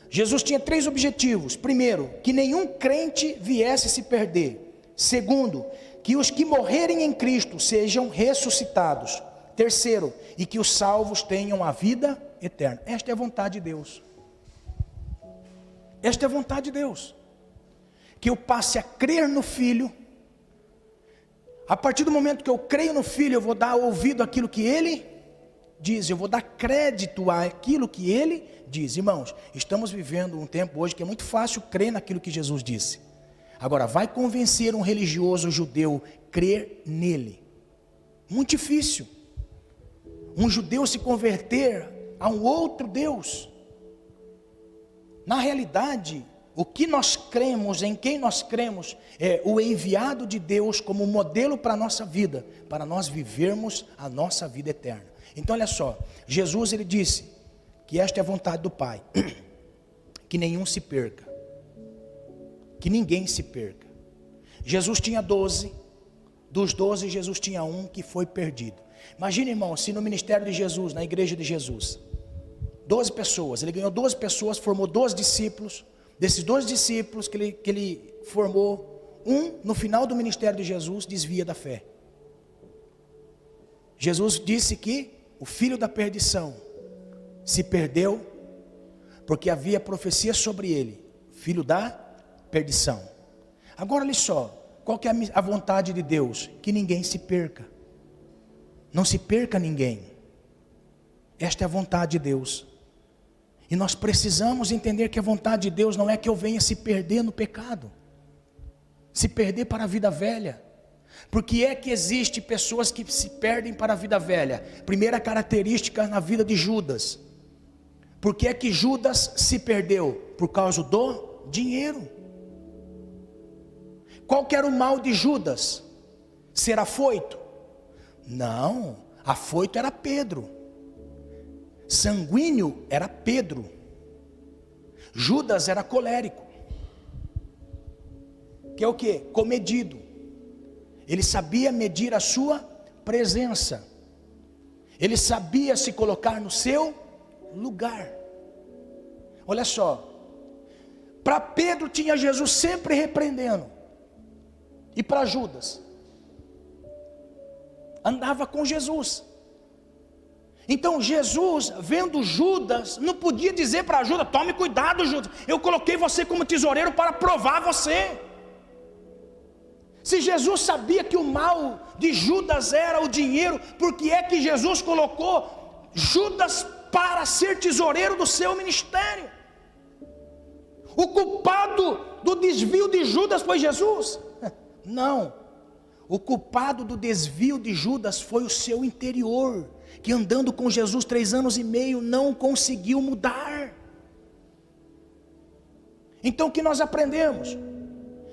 Jesus tinha 3 objetivos. Primeiro, que nenhum crente viesse se perder. Segundo, que os que morrerem em Cristo sejam ressuscitados. Terceiro, e que os salvos tenham a vida eterna. Esta é a vontade de Deus. Esta é a vontade de Deus. Que eu passe a crer no Filho. A partir do momento que eu creio no Filho, eu vou dar ouvido àquilo que Ele diz. Eu vou dar crédito àquilo que Ele diz. Irmãos, estamos vivendo um tempo hoje que é muito fácil crer naquilo que Jesus disse. Agora, vai convencer um religioso judeu a crer nele? Muito difícil. Um judeu se converter a um outro Deus. Na realidade, o que nós cremos, em quem nós cremos, é o enviado de Deus como modelo para a nossa vida, para nós vivermos a nossa vida eterna. Então olha só, Jesus ele disse que esta é a vontade do Pai, que nenhum se perca, que ninguém se perca. Jesus tinha 12, dos 12 Jesus tinha um que foi perdido. Imagina, irmão, se no ministério de Jesus, na igreja de Jesus, 12 pessoas, ele ganhou 12 pessoas, formou 12 discípulos, desses 12 discípulos que ele formou, no final do ministério de Jesus, desvia da fé. Jesus disse que o filho da perdição se perdeu, porque havia profecia sobre ele, filho da perdição. Agora olha só, qual que é a vontade de Deus? Que ninguém se perca. Não se perca ninguém. Esta é a vontade de Deus. E nós precisamos entender que a vontade de Deus não é que eu venha se perder no pecado, se perder para a vida velha. Porque é que existe pessoas que se perdem para a vida velha? Primeira característica na vida de Judas. Por que é que Judas se perdeu? Por causa do dinheiro. Qual que era o mal de Judas? Ser afoito? Não, afoito era Pedro. Sanguíneo era Pedro. Judas era colérico. Que é o quê? Comedido. Ele sabia medir a sua presença. Ele sabia se colocar no seu lugar. Olha só. Para Pedro tinha Jesus sempre repreendendo. E para Judas? Andava com Jesus. Então Jesus, vendo Judas, não podia dizer para Judas: tome cuidado, Judas, eu coloquei você como tesoureiro para provar você. Se Jesus sabia que o mal de Judas era o dinheiro, por que é que Jesus colocou Judas para ser tesoureiro do seu ministério? O culpado do desvio de Judas foi Jesus? Não. O culpado do desvio de Judas foi o seu interior, que andando com Jesus 3 anos e meio não conseguiu mudar. Então o que nós aprendemos?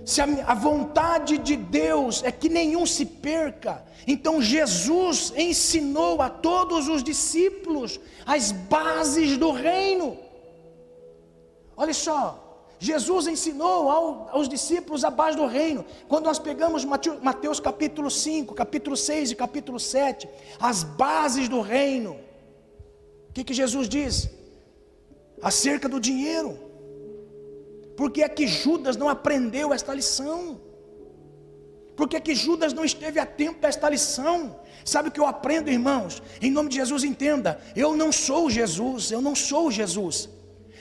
Se a vontade de Deus é que nenhum se perca, então Jesus ensinou a todos os discípulos as bases do reino. Olha só, Jesus ensinou aos discípulos a base do reino. Quando nós pegamos Mateus capítulo 5, capítulo 6 e capítulo 7, as bases do reino, o que Jesus diz? Acerca do dinheiro. Por que é que Judas não aprendeu esta lição? Por que é que Judas não esteve atento a esta lição? Sabe o que eu aprendo, irmãos? Em nome de Jesus, entenda, eu não sou Jesus,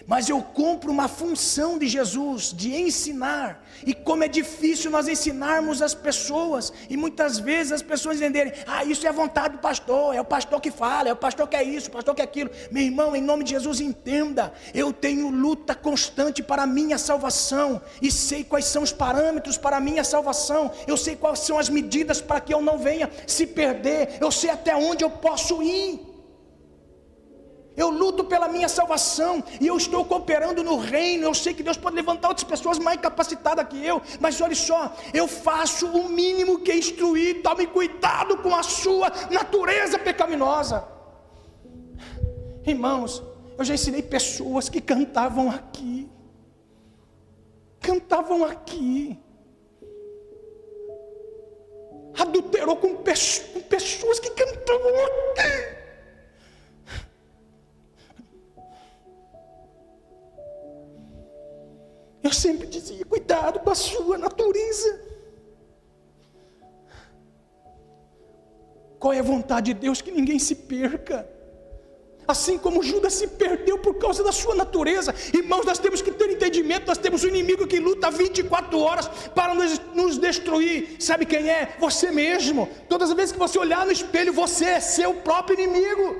mas eu cumpro uma função de Jesus, de ensinar. E como é difícil nós ensinarmos as pessoas, e muitas vezes as pessoas entenderem, isso é a vontade do pastor, é o pastor que fala, é o pastor que é isso, o pastor que é aquilo. Meu irmão, em nome de Jesus, entenda, eu tenho luta constante para a minha salvação, e sei quais são os parâmetros para a minha salvação, eu sei quais são as medidas para que eu não venha se perder, eu sei até onde eu posso ir. Eu luto pela minha salvação, e eu estou cooperando no reino. Eu sei que Deus pode levantar outras pessoas mais capacitadas que eu, mas olha só, eu faço o mínimo que é instruir. Tome cuidado com a sua natureza pecaminosa. Irmãos, eu já ensinei pessoas que cantavam aqui, adulterou com pessoas que cantavam aqui. Eu sempre dizia, cuidado com a sua natureza. Qual é a vontade de Deus? Que ninguém se perca. Assim como Judas se perdeu por causa da sua natureza. Irmãos, nós temos que ter entendimento. Nós temos um inimigo que luta 24 horas para nos destruir. Sabe quem é? Você mesmo. Todas as vezes que você olhar no espelho, você é seu próprio inimigo.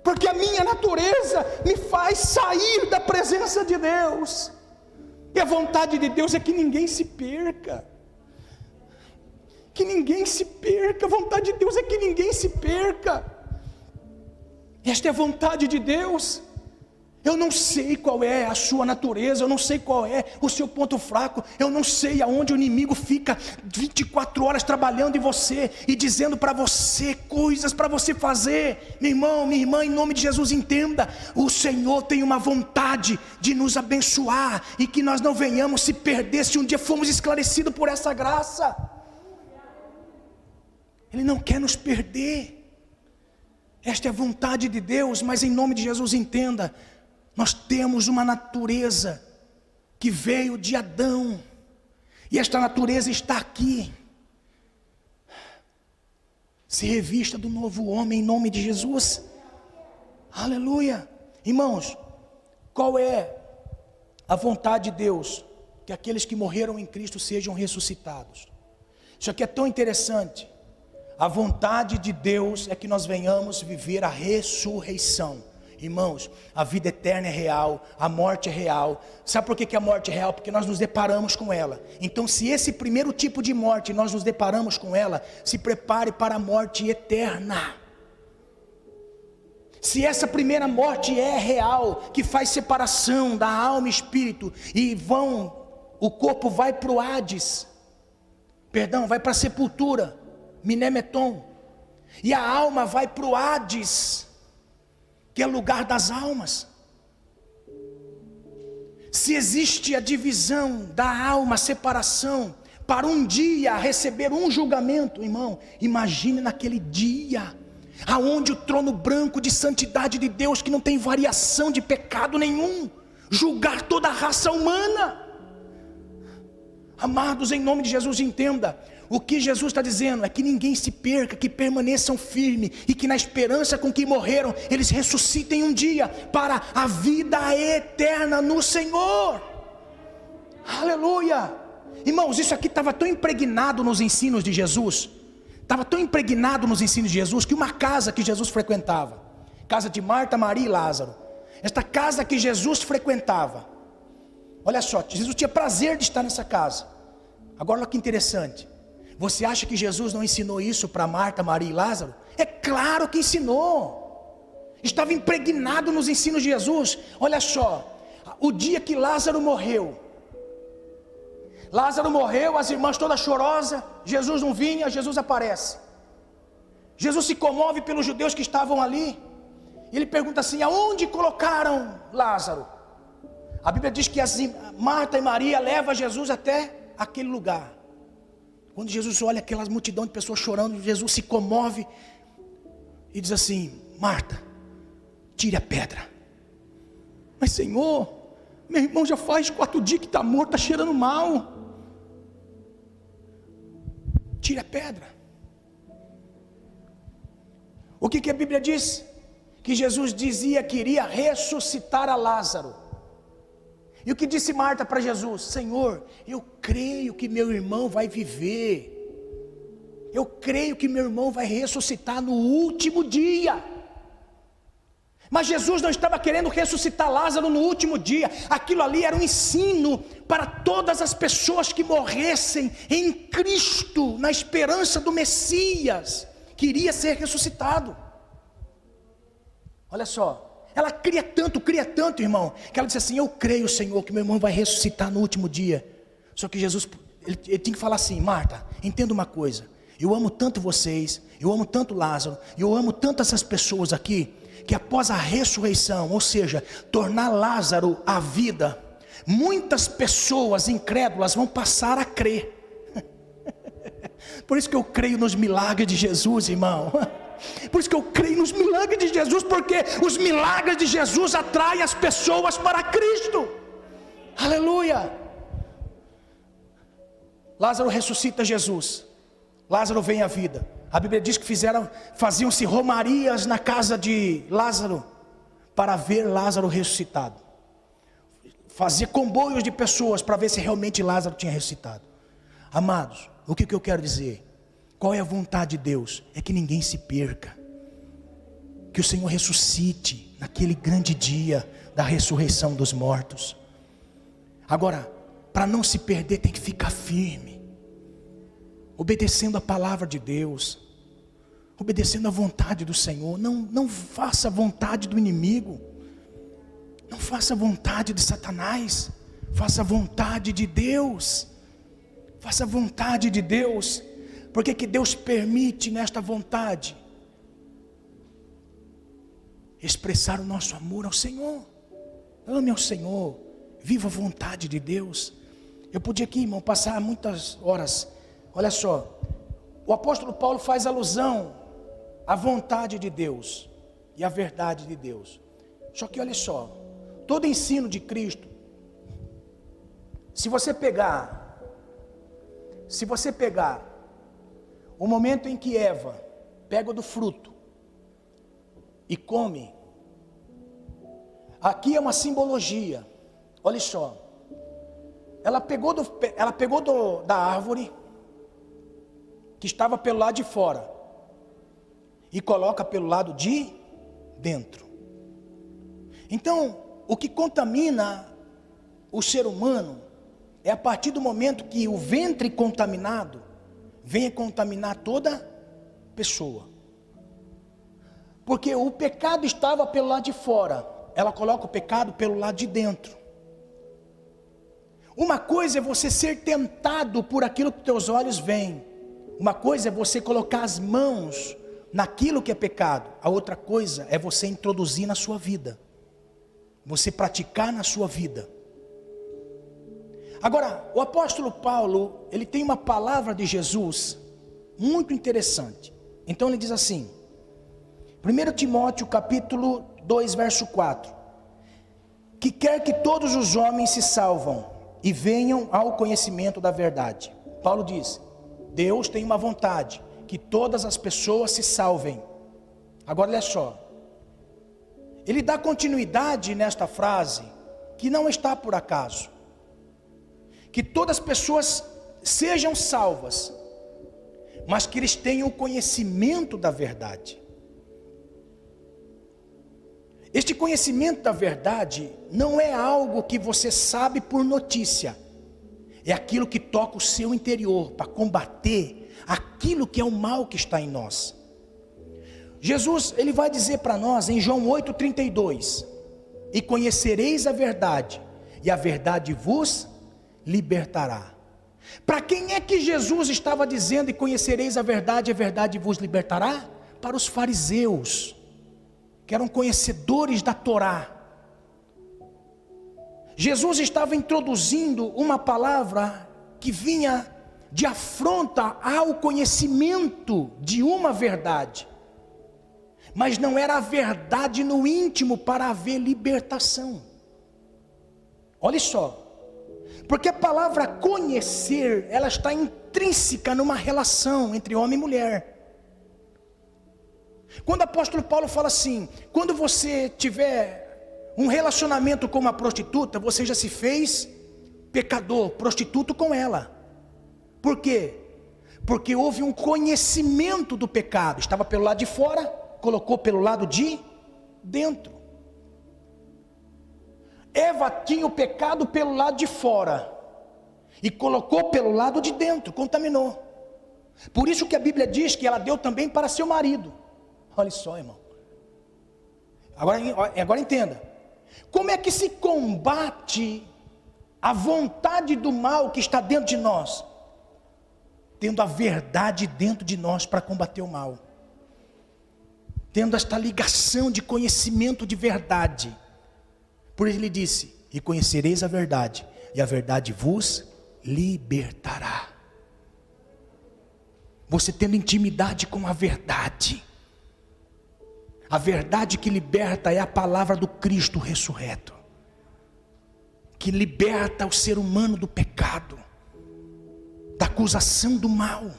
Porque a minha natureza me faz sair da presença de Deus. E a vontade de Deus é que ninguém se perca. Que ninguém se perca. A vontade de Deus é que ninguém se perca. Esta é a vontade de Deus. Eu não sei qual é a sua natureza, eu não sei qual é o seu ponto fraco, eu não sei aonde o inimigo fica 24 horas trabalhando em você e dizendo para você coisas para você fazer. Meu irmão, minha irmã, em nome de Jesus, entenda, o Senhor tem uma vontade de nos abençoar e que nós não venhamos se perder se um dia formos esclarecidos por essa graça. Ele não quer nos perder. Esta é a vontade de Deus, mas em nome de Jesus, entenda, nós temos uma natureza que veio de Adão, e esta natureza está aqui. Se revista do novo homem em nome de Jesus. Aleluia. Irmãos, qual é a vontade de Deus? Que aqueles que morreram em Cristo sejam ressuscitados. Isso aqui é tão interessante. A vontade de Deus é que nós venhamos viver a ressurreição. Irmãos, a vida eterna é real, a morte é real. Sabe por que a morte é real? Porque nós nos deparamos com ela. Então, se esse primeiro tipo de morte nós nos deparamos com ela, se prepare para a morte eterna. Se essa primeira morte é real, que faz separação da alma e espírito, e o corpo vai para o Hades, vai para a sepultura, Minemeton, e a alma vai para o Hades, que é lugar das almas. Se existe a divisão da alma, a separação, para um dia receber um julgamento, irmão, imagine naquele dia, aonde o trono branco de santidade de Deus, que não tem variação de pecado nenhum, julgar toda a raça humana. Amados, em nome de Jesus, entenda, o que Jesus está dizendo é que ninguém se perca, que permaneçam firmes, e que na esperança com que morreram, eles ressuscitem um dia, para a vida eterna no Senhor. Aleluia. Irmãos, isso aqui estava tão impregnado nos ensinos de Jesus, que uma casa que Jesus frequentava, casa de Marta, Maria e Lázaro, esta casa que Jesus frequentava, olha só, Jesus tinha prazer de estar nessa casa. Agora olha que interessante, você acha que Jesus não ensinou isso para Marta, Maria e Lázaro? É claro que ensinou, estava impregnado nos ensinos de Jesus. Olha só, o dia que Lázaro morreu. Lázaro morreu, as irmãs todas chorosas, Jesus não vinha, Jesus aparece. Jesus se comove pelos judeus que estavam ali. Ele pergunta assim: aonde colocaram Lázaro? A Bíblia diz que Marta e Maria levam Jesus até aquele lugar. Quando Jesus olha aquela multidão de pessoas chorando, Jesus se comove e diz assim: Marta, tire a pedra. Mas Senhor, meu irmão já faz 4 dias que está morto, está cheirando mal. Tire a pedra. O que a Bíblia diz? Que Jesus dizia que iria ressuscitar a Lázaro. E o que disse Marta para Jesus? Senhor, eu creio que meu irmão vai viver. Eu creio que meu irmão vai ressuscitar no último dia. Mas Jesus não estava querendo ressuscitar Lázaro no último dia. Aquilo ali era um ensino para todas as pessoas que morressem em Cristo, na esperança do Messias, que iria ser ressuscitado. Olha só. Ela cria tanto, irmão, que ela disse assim: eu creio, Senhor, que meu irmão vai ressuscitar no último dia. Só que Jesus, ele tinha que falar assim: Marta, entenda uma coisa, eu amo tanto vocês, eu amo tanto Lázaro, eu amo tanto essas pessoas aqui, que após a ressurreição, ou seja, tornar Lázaro a vida, muitas pessoas incrédulas vão passar a crer. Por isso que eu creio nos milagres de Jesus, irmão. Por isso que eu creio nos milagres de Jesus, porque os milagres de Jesus atraem as pessoas para Cristo. Aleluia. Lázaro ressuscita Jesus. Lázaro vem à vida. A Bíblia diz que faziam-se romarias na casa de Lázaro, para ver Lázaro ressuscitado. Fazia comboios de pessoas para ver se realmente Lázaro tinha ressuscitado. Amados, o que eu quero dizer? Qual é a vontade de Deus? É que ninguém se perca, que o Senhor ressuscite naquele grande dia da ressurreição dos mortos. Agora, para não se perder, tem que ficar firme, obedecendo a palavra de Deus, obedecendo a vontade do Senhor. Não faça a vontade do inimigo, não faça a vontade de Satanás, faça a vontade de Deus. Faça a vontade de Deus. Porque que Deus permite nesta vontade? Expressar o nosso amor ao Senhor. Ame ao Senhor, viva a vontade de Deus. Eu podia aqui, irmão, passar muitas horas. Olha só, o apóstolo Paulo faz alusão à vontade de Deus e à verdade de Deus. Só que olha só, todo ensino de Cristo, se você pegar o momento em que Eva pega do fruto e come, aqui é uma simbologia. Olha só, ela pegou da árvore que estava pelo lado de fora e coloca pelo lado de dentro. Então, o que contamina o ser humano é a partir do momento que o ventre contaminado venha contaminar toda pessoa. Porque o pecado estava pelo lado de fora, ela coloca o pecado pelo lado de dentro. Uma coisa é você ser tentado por aquilo que teus olhos veem. Uma coisa é você colocar as mãos naquilo que é pecado. A outra coisa é você introduzir na sua vida, você praticar na sua vida. Agora, o apóstolo Paulo, ele tem uma palavra de Jesus muito interessante. Então ele diz assim, 1 Timóteo capítulo 2, verso 4, que quer que todos os homens se salvam e venham ao conhecimento da verdade. Paulo diz, Deus tem uma vontade, que todas as pessoas se salvem. Agora olha só, ele dá continuidade nesta frase, que não está por acaso. Que todas as pessoas sejam salvas, mas que eles tenham o conhecimento da verdade. Este conhecimento da verdade não é algo que você sabe por notícia, é aquilo que toca o seu interior para combater aquilo que é o mal que está em nós. Jesus, ele vai dizer para nós em João 8,32, e conhecereis a verdade, e a verdade vos libertará. Para quem é que Jesus estava dizendo, e conhecereis a verdade vos libertará? Para os fariseus, que eram conhecedores da Torá. Jesus estava introduzindo uma palavra que vinha de afronta ao conhecimento de uma verdade, mas não era a verdade no íntimo para haver libertação. Olha só, porque a palavra conhecer, ela está intrínseca numa relação entre homem e mulher. Quando o apóstolo Paulo fala assim, quando você tiver um relacionamento com uma prostituta, você já se fez pecador, prostituto com ela. Por quê? Porque houve um conhecimento do pecado, estava pelo lado de fora, colocou pelo lado de dentro. Eva tinha o pecado pelo lado de fora e colocou pelo lado de dentro, contaminou. Por isso que a Bíblia diz que ela deu também para seu marido. Olha só, irmão. Agora entenda. Como é que se combate a vontade do mal que está dentro de nós? Tendo a verdade dentro de nós para combater o mal. Tendo esta ligação de conhecimento de verdade. Por isso ele disse, e conhecereis a verdade, e a verdade vos libertará. Você tendo intimidade com a verdade. A verdade que liberta é a palavra do Cristo ressurreto. Que liberta o ser humano do pecado, da acusação do mal.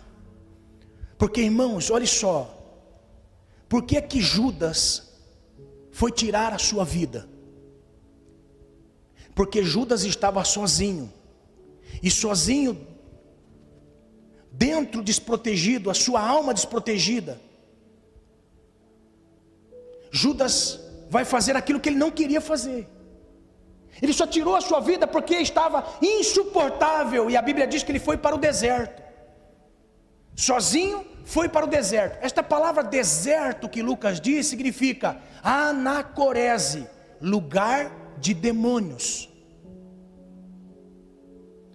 Porque, irmãos, olha só. Por que é que Judas foi tirar a sua vida? Porque Judas estava sozinho. E sozinho, dentro desprotegido, a sua alma desprotegida. Judas vai fazer aquilo que ele não queria fazer. Ele só tirou a sua vida porque estava insuportável. E a Bíblia diz que ele foi para o deserto. Sozinho foi para o deserto. Esta palavra deserto que Lucas diz significa anacorese, lugar de demônios.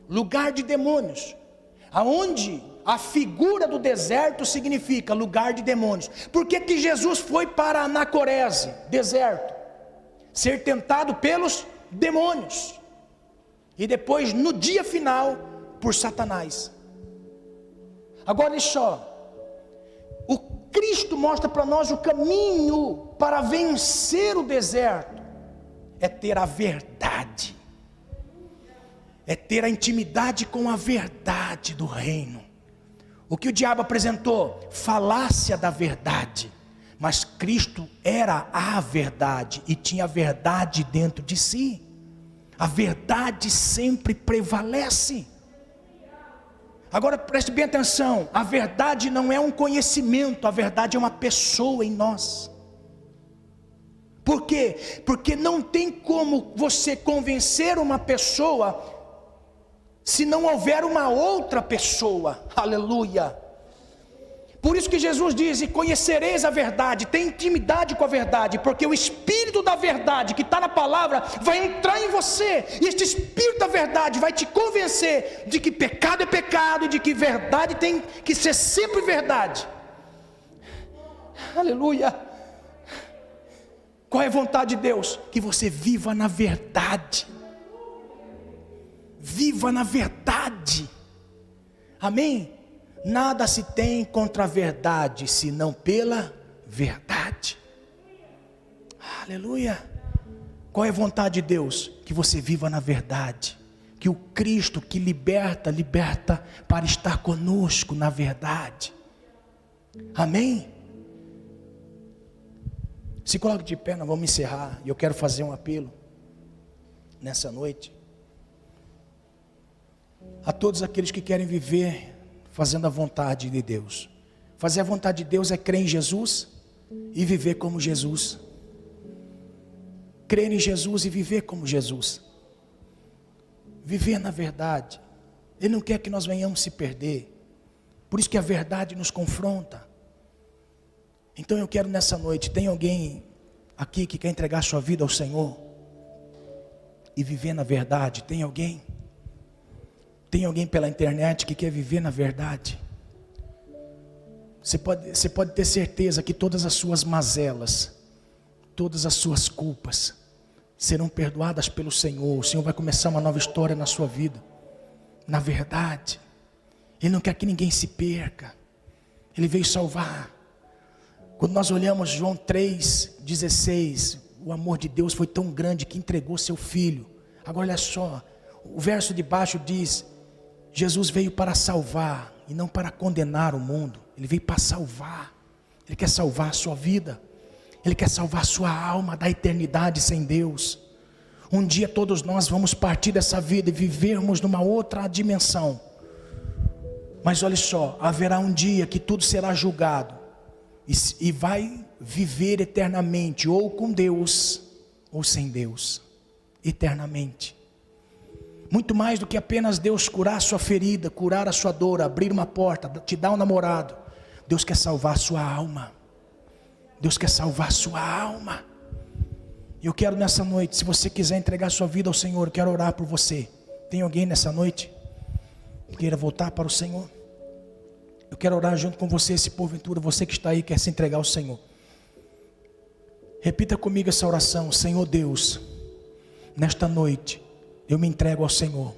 Lugar de demônios. Aonde a figura do deserto significa lugar de demônios. Por que que Jesus foi para anacorese, deserto? Ser tentado pelos demônios. E depois no dia final por Satanás. Agora olha só. O Cristo mostra para nós o caminho para vencer o deserto. É ter a verdade. É ter a intimidade com a verdade do reino. O que o diabo apresentou? Falácia da verdade. Mas Cristo era a verdade e tinha a verdade dentro de si. A verdade sempre prevalece. Agora preste bem atenção, a verdade não é um conhecimento, a verdade é uma pessoa em nós. Por quê? Porque não tem como você convencer uma pessoa se não houver uma outra pessoa. Aleluia. Por isso que Jesus diz, e conhecereis a verdade, tem intimidade com a verdade, porque o Espírito da verdade que está na palavra vai entrar em você, e este Espírito da verdade vai te convencer de que pecado é pecado, e de que verdade tem que ser sempre verdade. Aleluia. Qual é a vontade de Deus? Que você viva na verdade. Viva na verdade. Amém? Nada se tem contra a verdade, senão pela verdade. Aleluia. Qual é a vontade de Deus? Que você viva na verdade. Que o Cristo que liberta, liberta para estar conosco na verdade. Amém? Se coloque de pé, nós vamos encerrar. E eu quero fazer um apelo nessa noite a todos aqueles que querem viver fazendo a vontade de Deus. Fazer a vontade de Deus é crer em Jesus e viver como Jesus. Crer em Jesus e viver como Jesus. Viver na verdade. Ele não quer que nós venhamos se perder. Por isso que a verdade nos confronta. Então eu quero nessa noite, tem alguém aqui que quer entregar sua vida ao Senhor? e viver na verdade? Tem alguém? Tem alguém pela internet que quer viver na verdade? Você pode ter certeza que todas as suas mazelas, todas as suas culpas serão perdoadas pelo Senhor. O Senhor vai começar uma nova história na sua vida. Na verdade, Ele não quer que ninguém se perca. Ele veio salvar. Quando nós olhamos João 3,16, o amor de Deus foi tão grande que entregou seu Filho. Agora olha só, o verso de baixo diz: Jesus veio para salvar e não para condenar o mundo. Ele veio para salvar. Ele quer salvar a sua vida. Ele quer salvar a sua alma da eternidade sem Deus. Um dia todos nós vamos partir dessa vida e vivermos numa outra dimensão. Mas olha só, haverá um dia que tudo será julgado e vai viver eternamente, ou com Deus ou sem Deus, eternamente. Muito mais do que apenas Deus curar a sua ferida, curar a sua dor, abrir uma porta, te dar um namorado. Deus quer salvar a sua alma. Deus quer salvar a sua alma. E eu quero nessa noite, se você quiser entregar a sua vida ao Senhor, eu quero orar por você. Tem alguém nessa noite que queira voltar para o Senhor? Eu quero orar junto com você, se porventura você que está aí quer se entregar ao Senhor. Repita comigo essa oração: Senhor Deus, nesta noite eu me entrego ao Senhor.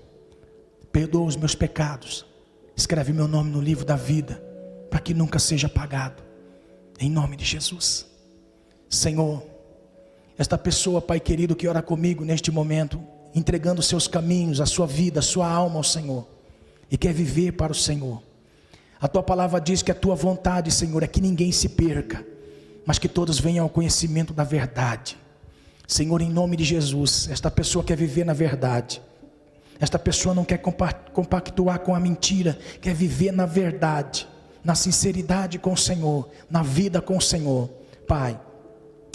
Perdoa os meus pecados. Escreve meu nome no livro da vida, para que nunca seja apagado. Em nome de Jesus. Senhor, esta pessoa, Pai querido, que ora comigo neste momento, entregando os seus caminhos, a sua vida, a sua alma ao Senhor, e quer viver para o Senhor. A tua palavra diz que a tua vontade, Senhor, é que ninguém se perca, mas que todos venham ao conhecimento da verdade. Senhor, em nome de Jesus, esta pessoa quer viver na verdade. Esta pessoa não quer compactuar com a mentira, quer viver na verdade, na sinceridade com o Senhor, na vida com o Senhor. Pai,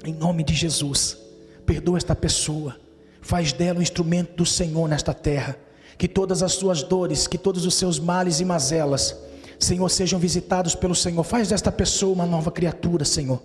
em nome de Jesus, perdoa esta pessoa, faz dela um instrumento do Senhor nesta terra, que todas as suas dores, que todos os seus males e mazelas, Senhor, sejam visitados pelo Senhor. Faz desta pessoa uma nova criatura, Senhor.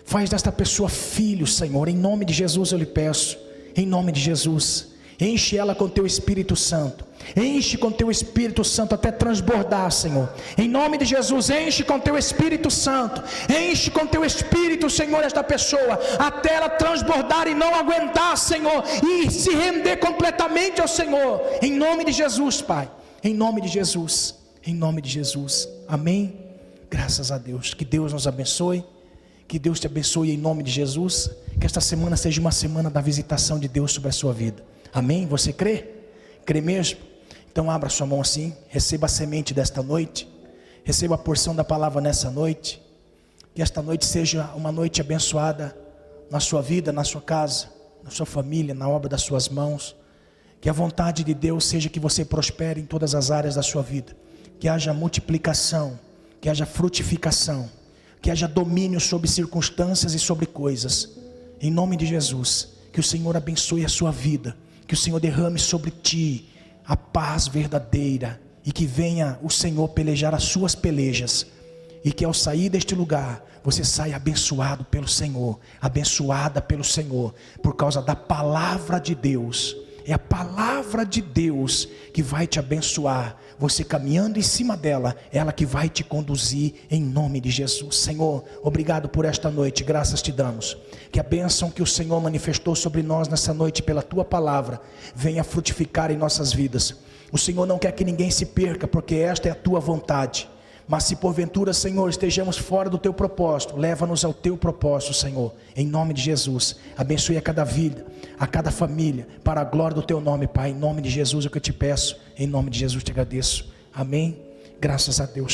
Faz desta pessoa filho, Senhor. Em nome de Jesus eu lhe peço, em nome de Jesus. Enche ela com teu Espírito Santo. Enche com teu Espírito Santo até transbordar, Senhor. Em nome de Jesus, enche com teu Espírito Santo. Enche com teu Espírito, Senhor, esta pessoa, até ela transbordar e não aguentar, Senhor, e se render completamente ao Senhor. Em nome de Jesus, Pai. Em nome de Jesus. Em nome de Jesus. Amém. Graças a Deus. Que Deus nos abençoe. Que Deus te abençoe em nome de Jesus. Que esta semana seja uma semana da visitação de Deus sobre a sua vida. Amém? Você crê? Crê mesmo? Então abra sua mão assim. Receba a semente desta noite. Receba a porção da palavra nessa noite. Que esta noite seja uma noite abençoada na sua vida, na sua casa, na sua família, na obra das suas mãos. Que a vontade de Deus seja que você prospere em todas as áreas da sua vida. Que haja multiplicação, que haja frutificação, que haja domínio sobre circunstâncias e sobre coisas. Em nome de Jesus, que o Senhor abençoe a sua vida, que o Senhor derrame sobre ti a paz verdadeira, e que venha o Senhor pelejar as suas pelejas, e que ao sair deste lugar, você saia abençoado pelo Senhor, abençoada pelo Senhor, por causa da palavra de Deus. É a palavra de Deus que vai te abençoar. Você caminhando em cima dela, ela que vai te conduzir em nome de Jesus. Senhor, obrigado por esta noite, graças te damos. Que a bênção que o Senhor manifestou sobre nós nessa noite pela tua palavra venha frutificar em nossas vidas. O Senhor não quer que ninguém se perca, porque esta é a tua vontade. Mas se porventura, Senhor, estejamos fora do teu propósito, leva-nos ao teu propósito, Senhor, em nome de Jesus. Abençoe a cada vida, a cada família, para a glória do teu nome, Pai. Em nome de Jesus é o que eu te peço, em nome de Jesus te agradeço. Amém. Graças a Deus.